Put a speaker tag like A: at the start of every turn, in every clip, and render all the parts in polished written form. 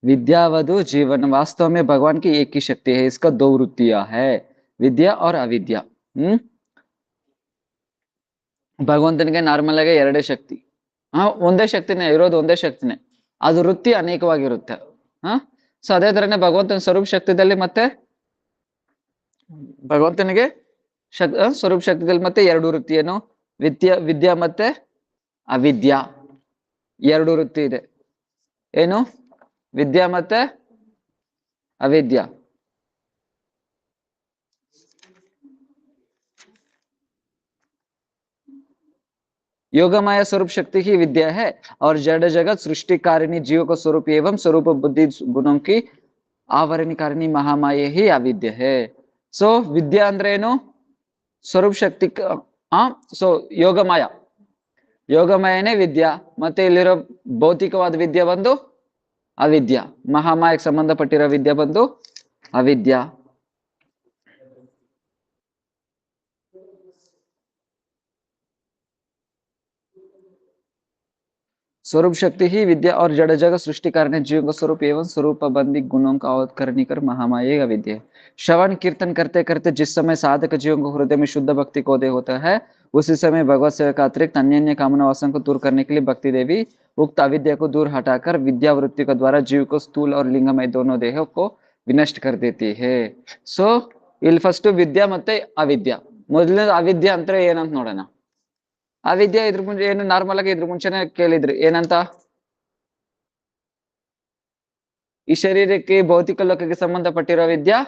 A: विद्यावधु जीवन वास्तव में भगवान की एक ही शक्ति है, इसका दो वृत्तियां है, ವಿದ್ಯಾ और ಅವಿದ್ಯಾ. ಭಗವಂತನಿಗೆ ನಾರ್ಮಲ್ ಆಗಿ ಎರಡೇ ಶಕ್ತಿ. ಒಂದೇ ಶಕ್ತಿನೇ ಇರೋದು, ಒಂದೇ ಶಕ್ತಿನೇ, ಅದು ವೃತ್ತಿ ಅನೇಕವಾಗಿರುತ್ತೆ. ಸೊ ಅದೇ ತರನೇ ಭಗವಂತನ ಸ್ವರೂಪ ಶಕ್ತಿದಲ್ಲಿ ಮತ್ತೆ ಭಗವಂತನಿಗೆ ಸ್ವರೂಪ ಶಕ್ತಿದಲ್ಲಿ ಮತ್ತೆ ಎರಡು ವೃತ್ತಿ, ಏನು ವಿದ್ಯಾ ಮತ್ತೆ ಅವಿದ್ಯಾ, ಎರಡು ವೃತ್ತಿ ಇದೆ. ಏನು ವಿದ್ಯಾ ಮತ್ತೆ अविद्या. योगमाया स्वरूप शक्ति ही विद्या है और जड़ जगत सृष्टिकारिणी जीव को स्वरूप एवं स्वरूप बुद्धि गुणों की आवरणीकारिणी महामाया ही अविद्या है. सो विद्या ಅಂದ್ರೆ ಏನು? ಸ್ವರೂಪ ಶಕ್ತಿ. ಸೊ ಯೋಗಮಾಯ, ಯೋಗಮಾಯನೇ ವಿದ್ಯಾ. ಮತ್ತೆ ಇಲ್ಲಿರೋ ಭೌತಿಕವಾದ ವಿದ್ಯೆ ಬಂದು ಅವಿದ್ಯಾ. ಮಹಾಮಾಯಕ್ಕೆ ಸಂಬಂಧಪಟ್ಟಿರೋ ವಿದ್ಯೆ ಬಂದು अविद्या. स्वरूप शक्ति ही विद्या और जड़ जगत सृष्टि कारण जीव का स्वरूप एवं स्वरूप बंदी गुणों का अवतरणी कर महामाया अविद्या. श्रवण कीर्तन करते करते जिस समय साधक जीवों को हृदय में शुद्ध भक्ति को उदय होता है, उसी समय भगवत सेवा का अतिरिक्त अन्य अन्य कामना वासना को दूर करने के लिए भक्ति देवी उक्त अविद्या को दूर हटाकर विद्या वृत्ति के द्वारा जीव को स्थूल और लिंगमय दोनों देहों को विनष्ट कर देती है. सो ಇಲ್ಲಿ ಫಸ್ಟ್ ವಿದ್ಯಾ ಮತ್ತೆ ಅವಿದ್ಯಾ. ಮೊದಲನೇದು ಅವಿದ್ಯಾ ಅಂದ್ರೆ ಏನಂತ ನೋಡೋಣ. ಅವಿದ್ಯಾ ಇದ್ರ ಮುಂಚೆ ಏನು ನಾರ್ಮಲ್ ಆಗಿ ಇದ್ರ ಮುಂಚೆನೆ ಕೇಳಿದ್ರಿ, ಏನಂತ? ಈ ಶರೀರಕ್ಕೆ ಭೌತಿಕ ಲೋಕಕ್ಕೆ ಸಂಬಂಧಪಟ್ಟಿರೋ ವಿದ್ಯಾ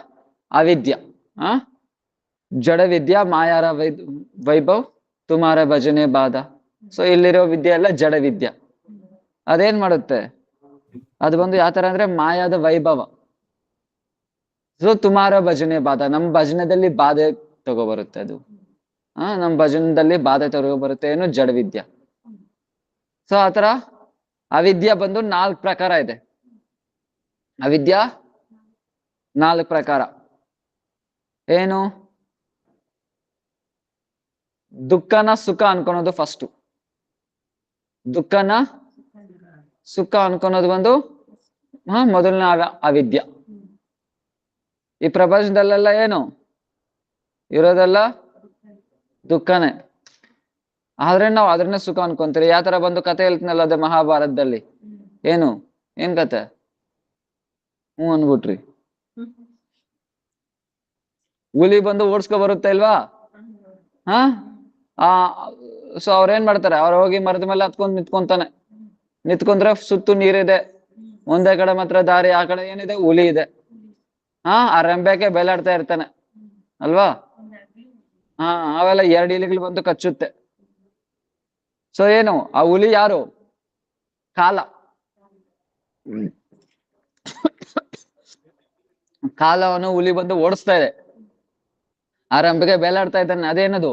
A: ಅವಿದ್ಯಾ. ಜಡ ವಿದ್ಯಾ ಮಾಯಾರ ವೈಭವ್ ತುಮಾರ ಭಜನೆ ಬಾಧ. ಸೊ ಇಲ್ಲಿರೋ ವಿದ್ಯೆ ಎಲ್ಲ ಜಡ ವಿದ್ಯಾ. ಅದೇನ್ ಮಾಡುತ್ತೆ? ಅದು ಬಂದು ಯಾವ ತರ ಅಂದ್ರೆ ಮಾಯಾದ ವೈಭವ. ಸೊ ತುಮಾರ ಭಜನೆ ಬಾಧ, ನಮ್ ಭಜನೆದಲ್ಲಿ ಬಾಧೆ ತಗೋಬರುತ್ತೆ ಅದು. ನಮ್ ಭಜನದಲ್ಲಿ ಬಾಧೆ ತಗೋ ಬರುತ್ತೆ, ಏನು? ಜಡ ವಿದ್ಯಾ. ಸೊ ಆತರ ಅವಿದ್ಯಾ ಬಂದು 4 ಪ್ರಕಾರ ಇದೆ. ಅವಿದ್ಯಾ 4 ಪ್ರಕಾರ. ಏನು? ದುಃಖನ ಸುಖ ಅನ್ಕೊಳೋದು ಫಸ್ಟ್. ದುಃಖನ ಸುಖ ಅನ್ಕೊಳೋದು ಬಂದು ಮೊದಲನೇ ಅವಿದ್ಯಾ. ಈ ಪ್ರಪಂಚದಲ್ಲೆಲ್ಲ ಏನು ಇರೋದೆಲ್ಲ ದುಃಖನೇ, ಆದ್ರೆ ನಾವು ಅದನ್ನೇ ಸುಖ ಅನ್ಕೊಂತೀರಿ. ಯಾವ ತರ ಬಂದು ಕತೆ ಹೇಳ್ತೀನಲ್ಲ ಅದೇ ಮಹಾಭಾರತದಲ್ಲಿ, ಏನ್ ಕತೆ? ಅನ್ಬಿಟ್ರಿ. ಹುಲಿ ಬಂದು ಓಡಿಸ್ಕೊ ಬರುತ್ತೆ ಇಲ್ವಾ? ಸೊ ಅವ್ರೇನ್ ಮಾಡ್ತಾರೆ? ಅವ್ರು ಹೋಗಿ ಮರದ ಮೇಲೆ ಹತ್ಕೊಂಡ್ ನಿಂತ್ಕೊಂತಾನೆ. ನಿಂತ್ಕೊಂಡ್ರೆ ಸುತ್ತು ನೀರಿದೆ, ಒಂದೇ ಕಡೆ ಮಾತ್ರ ದಾರಿ, ಆ ಕಡೆ ಏನಿದೆ? ಹುಲಿ ಇದೆ. ಆ ರೆಂಬೆಗೆ ಬೇಲಾಡ್ತಾ ಇರ್ತಾನೆ ಅಲ್ವಾ? ಅವೆಲ್ಲ 2 ಇಲಿಗಳು ಬಂದು ಕಚ್ಚುತ್ತೆ. ಸೊ ಏನು? ಆ ಹುಲಿ ಯಾರು? ಕಾಲ. ಕಾಲವನ್ನು ಹುಲಿ ಬಂದು ಓಡಿಸ್ತಾ ಇದೆ, ಆ ರೆಂಬೆಗೆ ಬೇಲಾಡ್ತಾ ಇದ್ದಾನೆ. ಅದೇನದು?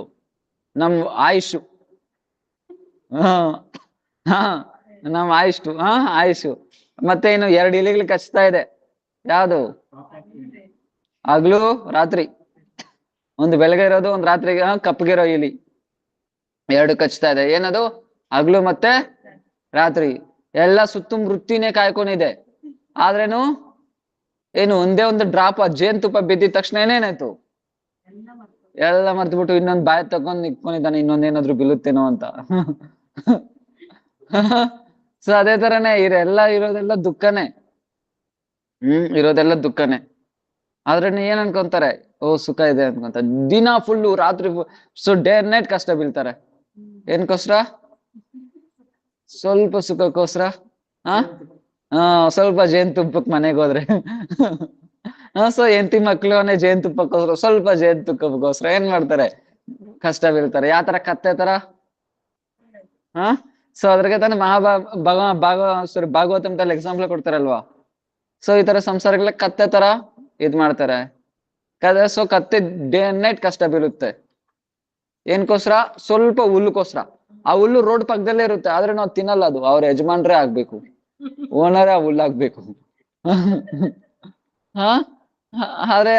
A: ನಮ್ ಆಯುಷು. ನಮ್ ಆಯುಷು. ಮತ್ತೆ ಇನ್ನು 2 ಇಲಿಗಳು ಕಚ್ತಾ ಇದೆ. ಯಾವುದು? ಹಗ್ಲು ರಾತ್ರಿ. ಒಂದು ಬೆಳಗ್ಗೆ ಇರೋದು, ಒಂದು ರಾತ್ರಿಗೆ ಕಪ್ಪಗಿರೋ ಇಲಿ. 2 ಕಚ್ತಾ ಇದೆ. ಏನದು? ಹಗ್ಲು ಮತ್ತೆ ರಾತ್ರಿ. ಎಲ್ಲ ಸುತ್ತ ವೃತ್ತಿನೇ ಕಾಯ್ಕೊಂಡಿದೆ. ಆದ್ರೇನು ಏನು? ಒಂದೇ ಒಂದು ಡ್ರಾಪ್ ಜೇನುತುಪ್ಪ ಬಿದ್ದಿದ ತಕ್ಷಣ ಏನೇನಾಯ್ತು? ಎಲ್ಲ ಮರ್ತ್ಬಿಟ್ಟು ಇನ್ನೊಂದು ಬಾಯಿ ತಗೊಂಡ್ ನಿಂತ್ಕೊಂಡಿದ್ದಾನೆ, ಇನ್ನೊಂದೇನಾದ್ರು ಬೀಳುತ್ತೇನೋ ಅಂತ. ಸೊ ಅದೇ ತರನೇ ಇರೋದೆಲ್ಲ ದುಃಖನೇ. ಇರೋದೆಲ್ಲ ದುಃಖನೇ. ಆದ್ರೆ ಏನ್ ಅನ್ಕೊಂತಾರೆ? ಓ ಸುಖ ಇದೆ ಅನ್ಕೊಂತ ದಿನ ಫುಲ್ಲು ರಾತ್ರಿ. ಸೊ ಡೇ ಅಂಡ್ ನೈಟ್ ಕಷ್ಟ ಬೀಳ್ತಾರೆ. ಏನ್ಕೋಸ್ಕರ? ಸ್ವಲ್ಪ ಸುಖಕ್ಕೋಸ್ಕರ. ಸ್ವಲ್ಪ ಜೇನುತುಪ್ಪಕ್ ಮನೆಗೆ ಹೋದ್ರೆ ಸೊ ಹೆಂಡತಿ ಮಕ್ಳು ಜೇನುತುಪ್ಪಕ್ಕೋಸ್ಕರ, ಸ್ವಲ್ಪ ಜೇನುತುಪ್ಪಕ್ಕೋಸ್ಕರ ಏನ್ ಮಾಡ್ತಾರೆ? ಕಷ್ಟ ಬೀಳ್ತಾರೆ. ಯಾವ ತರ? ಕತ್ತೆ ತರ. ಸೊ ಅದ್ರಿಗೆ ತಾನೇ ಭಾಗವತಂದಲ್ಲಿ ಎಕ್ಸಾಂಪಲ್ ಕೊಡ್ತಾರಲ್ವಾ? ಸೊ ಈ ತರ ಸಂಸಾರಗಳ ಕತ್ತೆ ತರ ಇದ್ ಮಾಡ್ತಾರೆ. ಸೊ ಕತ್ತೆ ಡೇ ಅಂಡ್ ನೈಟ್ ಕಷ್ಟ ಬೀಳುತ್ತೆ. ಏನ್ಕೋಸ್ಕರ? ಸ್ವಲ್ಪ ಹುಲ್ಲುಕೋಸ್ಕರ. ಆ ಹುಲ್ಲು ರೋಡ್ ಪಕ್ಕದಲ್ಲೇ ಇರುತ್ತೆ, ಆದ್ರೆ ನಾವು ತಿನ್ನಲ್ಲ. ಅದು ಅವ್ರ ಯಜಮಾನ್ರೇ ಆಗ್ಬೇಕು, ಓನರೇ ಆ ಹುಲ್ಲಾಗ್ಬೇಕು. ಆದ್ರೆ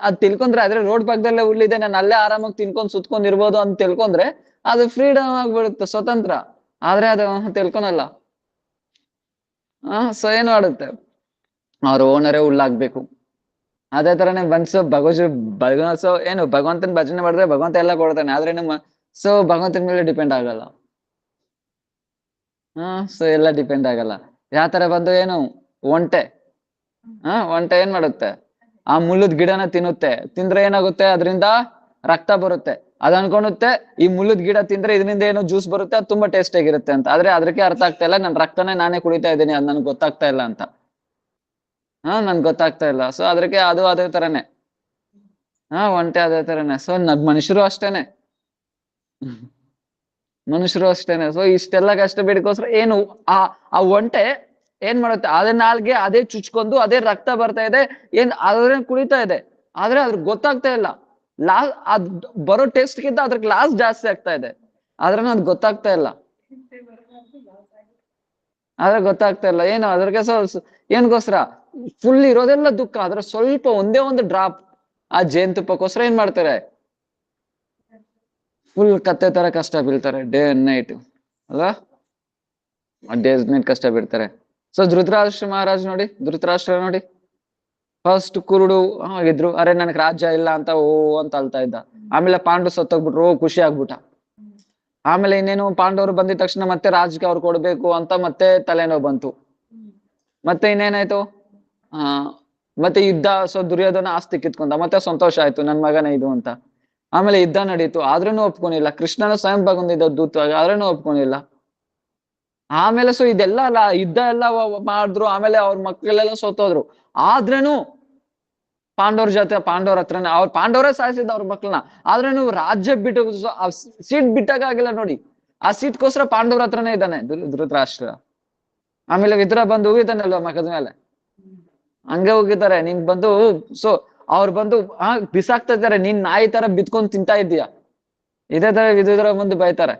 A: ಅದ್ ತಿಳ್ಕೊಂಡ್ರೆ, ಆದ್ರೆ ರೋಡ್ ಪಕ್ಕದಲ್ಲೇ ಹುಲ್ಲಿದೆ, ನಾನು ಅಲ್ಲೇ ಆರಾಮಾಗಿ ತಿನ್ಕೊಂಡ್ ಸುತ್ಕೊಂಡ್ ಇರ್ಬೋದು ಅಂತ ತಿಳ್ಕೊಂಡ್ರೆ ಅದು ಫ್ರೀಡಮ್ ಆಗ್ಬಿಡುತ್ತೆ, ಸ್ವತಂತ್ರ. ಆದ್ರೆ ಅದು ತಿಳ್ಕೊನಲ್ಲ. ಸೊ ಏನ್ ಮಾಡುತ್ತೆ? ಅವ್ರ ಓನರೇ ಹುಲ್ಲಾಗ್ಬೇಕು. ಅದೇ ತರನೇ ಮನ್ಸು ಭಗವಂತ ಏನು ಭಗವಂತನ ಭಜನೆ ಮಾಡಿದ್ರೆ ಭಗವಂತ ಎಲ್ಲ ಕೊಡ್ತಾನೆ, ಆದ್ರೆ ನಮ್ಮ ಸೊ ಭಗವಂತನ ಮೇಲೆ ಡಿಪೆಂಡ್ ಆಗಲ್ಲ. ಸೊ ಎಲ್ಲ ಡಿಪೆಂಡ್ ಆಗಲ್ಲ. ಯಾವ ತರ ಬಂದು ಏನು ಒಂಟೆ ಒಂಟೆ ಏನ್ ಮಾಡುತ್ತೆ, ಆ ಮುಳ್ಳದ್ ಗಿಡನ ತಿನ್ನುತ್ತೆ, ತಿಂದ್ರೆ ಏನಾಗುತ್ತೆ ಅದರಿಂದ ರಕ್ತ ಬರುತ್ತೆ, ಅದ್ ಅನ್ಕೊಳುತ್ತೆ ಈ ಮುಳ್ಳದ್ ಗಿಡ ತಿಂದ್ರೆ ಇದರಿಂದ ಏನೋ ಜ್ಯೂಸ್ ಬರುತ್ತೆ, ಅದು ತುಂಬಾ ಟೇಸ್ಟ್ ಆಗಿರುತ್ತೆ ಅಂತ. ಆದ್ರೆ ಅದಕ್ಕೆ ಅರ್ಥ ಆಗ್ತಾ ಇಲ್ಲ, ನನ್ ರಕ್ತನೇ ನಾನೇ ಕುಡಿತಾ ಇದ್ದೀನಿ, ಅದ್ ನನ್ಗೆ ಗೊತ್ತಾಗ್ತಾ ಇಲ್ಲ ಅಂತ. ನನ್ಗೆ ಗೊತ್ತಾಗ್ತಾ ಇಲ್ಲ. ಸೊ ಅದಕ್ಕೆ ಅದು ಅದೇ ತರನೇ, ಒಂಟೆ ಅದೇ ತರನೇ. ಸೊ ಮನುಷ್ಯರು ಅಷ್ಟೇನೆ, ಮನುಷ್ಯರು ಅಷ್ಟೇನೆ. ಸೊ ಇಷ್ಟೆಲ್ಲ ಕಷ್ಟ ಬೇಡಿಕೋಸ್ಕರ ಏನು ಆ ಒಂಟೆ ಏನ್ ಮಾಡುತ್ತೆ, ಅದೇ ನಾಲ್ಗೆ ಅದೇ ಚುಚ್ಕೊಂಡು ಅದೇ ರಕ್ತ ಬರ್ತಾ ಇದೆ, ಏನ್ ಅದ್ರ ಕುಡಿತಾ ಇದೆ, ಆದ್ರೆ ಅದ್ರ ಗೊತ್ತಾಗ್ತಾ ಇಲ್ಲ. ಅದ್ ಬರೋ ಟೇಸ್ಟ್ ಗಿಂತ ಅದ್ರಕ್ಕೆ ಲಾಸ್ ಜಾಸ್ತಿ ಆಗ್ತಾ ಇದೆ, ಆದ್ರೆ ಅದ್ ಗೊತ್ತಾಗ್ತಾ ಇಲ್ಲ. ಆದ್ರೆ ಗೊತ್ತಾಗ್ತಾ ಇಲ್ಲ ಏನು ಅದ್ರಿಗೆ. ಏನ್ಗೋಸ್ಕರ ಫುಲ್ ಇರೋದೆಲ್ಲ ದುಃಖ, ಆದ್ರೆ ಸ್ವಲ್ಪ ಒಂದೇ ಒಂದು ಡ್ರಾಪ್ ಆ ಜೇನುತುಪ್ಪಕ್ಕೋಸ್ಕರ ಏನ್ ಮಾಡ್ತಾರೆ, ಫುಲ್ ಕತ್ತೆ ತರ ಕಷ್ಟ ಬೀಳ್ತಾರೆ, ಡೇ ಅಂಡ್ ನೈಟ್ ಅಲ್ವಾ, ಡೇ ನೈಟ್ ಕಷ್ಟ ಬೀಳ್ತಾರೆ. ಸೊ ಧೃತರಾಷ್ಟ್ರ ಮಹಾರಾಜ್ ನೋಡಿ, ಧೃತರಾಷ್ಟ್ರ ನೋಡಿ, ಫಸ್ಟ್ ಕುರುಡು ಆಗಿದ್ರು, ಅರೆ ನನಗ್ ರಾಜ್ಯ ಇಲ್ಲ ಅಂತ ಓ ಅಂತ ಅಳ್ತಾ ಇದ್ದ. ಆಮೇಲೆ ಪಾಂಡು ಸತ್ತೋಗ್ಬಿಟ್ರು, ಖುಷಿ ಆಗ್ಬಿಟ್ಟ. ಆಮೇಲೆ ಇನ್ನೇನು ಪಾಂಡವರು ಬಂದಿದ ತಕ್ಷಣ ಮತ್ತೆ ರಾಜ್ಗೆ ಅವ್ರು ಕೊಡ್ಬೇಕು ಅಂತ ಮತ್ತೆ ತಲೆನೋವು ಬಂತು. ಮತ್ತೆ ಇನ್ನೇನಾಯ್ತು, ಮತ್ತೆ ಯುದ್ಧ. ಸೊ ದುರ್ಯೋಧನ ಆಸ್ತಿ ಕಿತ್ಕೊಂಡ, ಮತ್ತೆ ಸಂತೋಷ ಆಯ್ತು, ನನ್ ಮಗನೇ ಇದು ಅಂತ. ಆಮೇಲೆ ಯುದ್ಧ ನಡೀತು, ಆದ್ರೂನು ಒಪ್ಕೊಂಡಿಲ್ಲ. ಕೃಷ್ಣನ ಸ್ವಯಂ ಬಂದಿದ್ದ ದೂತವಾಗಿ, ಆದ್ರೂನು ಒಪ್ಕೊಂಡಿಲ್ಲ. ಆಮೇಲೆ ಸೊ ಇದೆಲ್ಲ ಅಲ್ಲ, ಯುದ್ಧ ಎಲ್ಲ ಮಾಡಿದ್ರು, ಆಮೇಲೆ ಅವ್ರ ಮಕ್ಕಳೆಲ್ಲ ಸೋತೋದ್ರು, ಆದ್ರೇನು ಪಾಂಡವ್ರ ಜೊತೆ, ಪಾಂಡವ್ರ ಹತ್ರನೇ, ಅವ್ರ ಪಾಂಡವರೇ ಸಾಯಿಸಿದ ಅವ್ರ ಮಕ್ಕಳನ್ನ, ಆದ್ರೇನು ರಾಜ್ಯ ಬಿಟ್ಟು ಸೀಟ್ ಬಿಟ್ಟಾಗಿಲ್ಲ ನೋಡಿ. ಆ ಸೀಟ್ಗೋಸ್ಕರ ಪಾಂಡವ್ರ ಹತ್ರನೇ ಇದ್ದಾನೆ ಧೃತರಾಷ್ಟ್ರ. ಆಮೇಲೆ ವಿದುರ ಬಂದು ಹೋಗಿದ್ದಾನಲ್ವ ಮಗದ ಮೇಲೆ, ಹಂಗೆ ಹೋಗಿದ್ದಾರೆ. ನಿಂಗ್ ಬಂದು ಸೊ ಅವ್ರು ಬಂದು ಬಿಸಾಕ್ತಾ ಇದ್ದಾರೆ, ನೀನ್ ನಾಯಿ ತರ ಬಿತ್ಕೊಂಡ್ ತಿಂತಾ ಇದ್ದೀಯ, ಇದೇ ತರ ವಿದುರ ಬಂದು ಬೈತಾರೆ.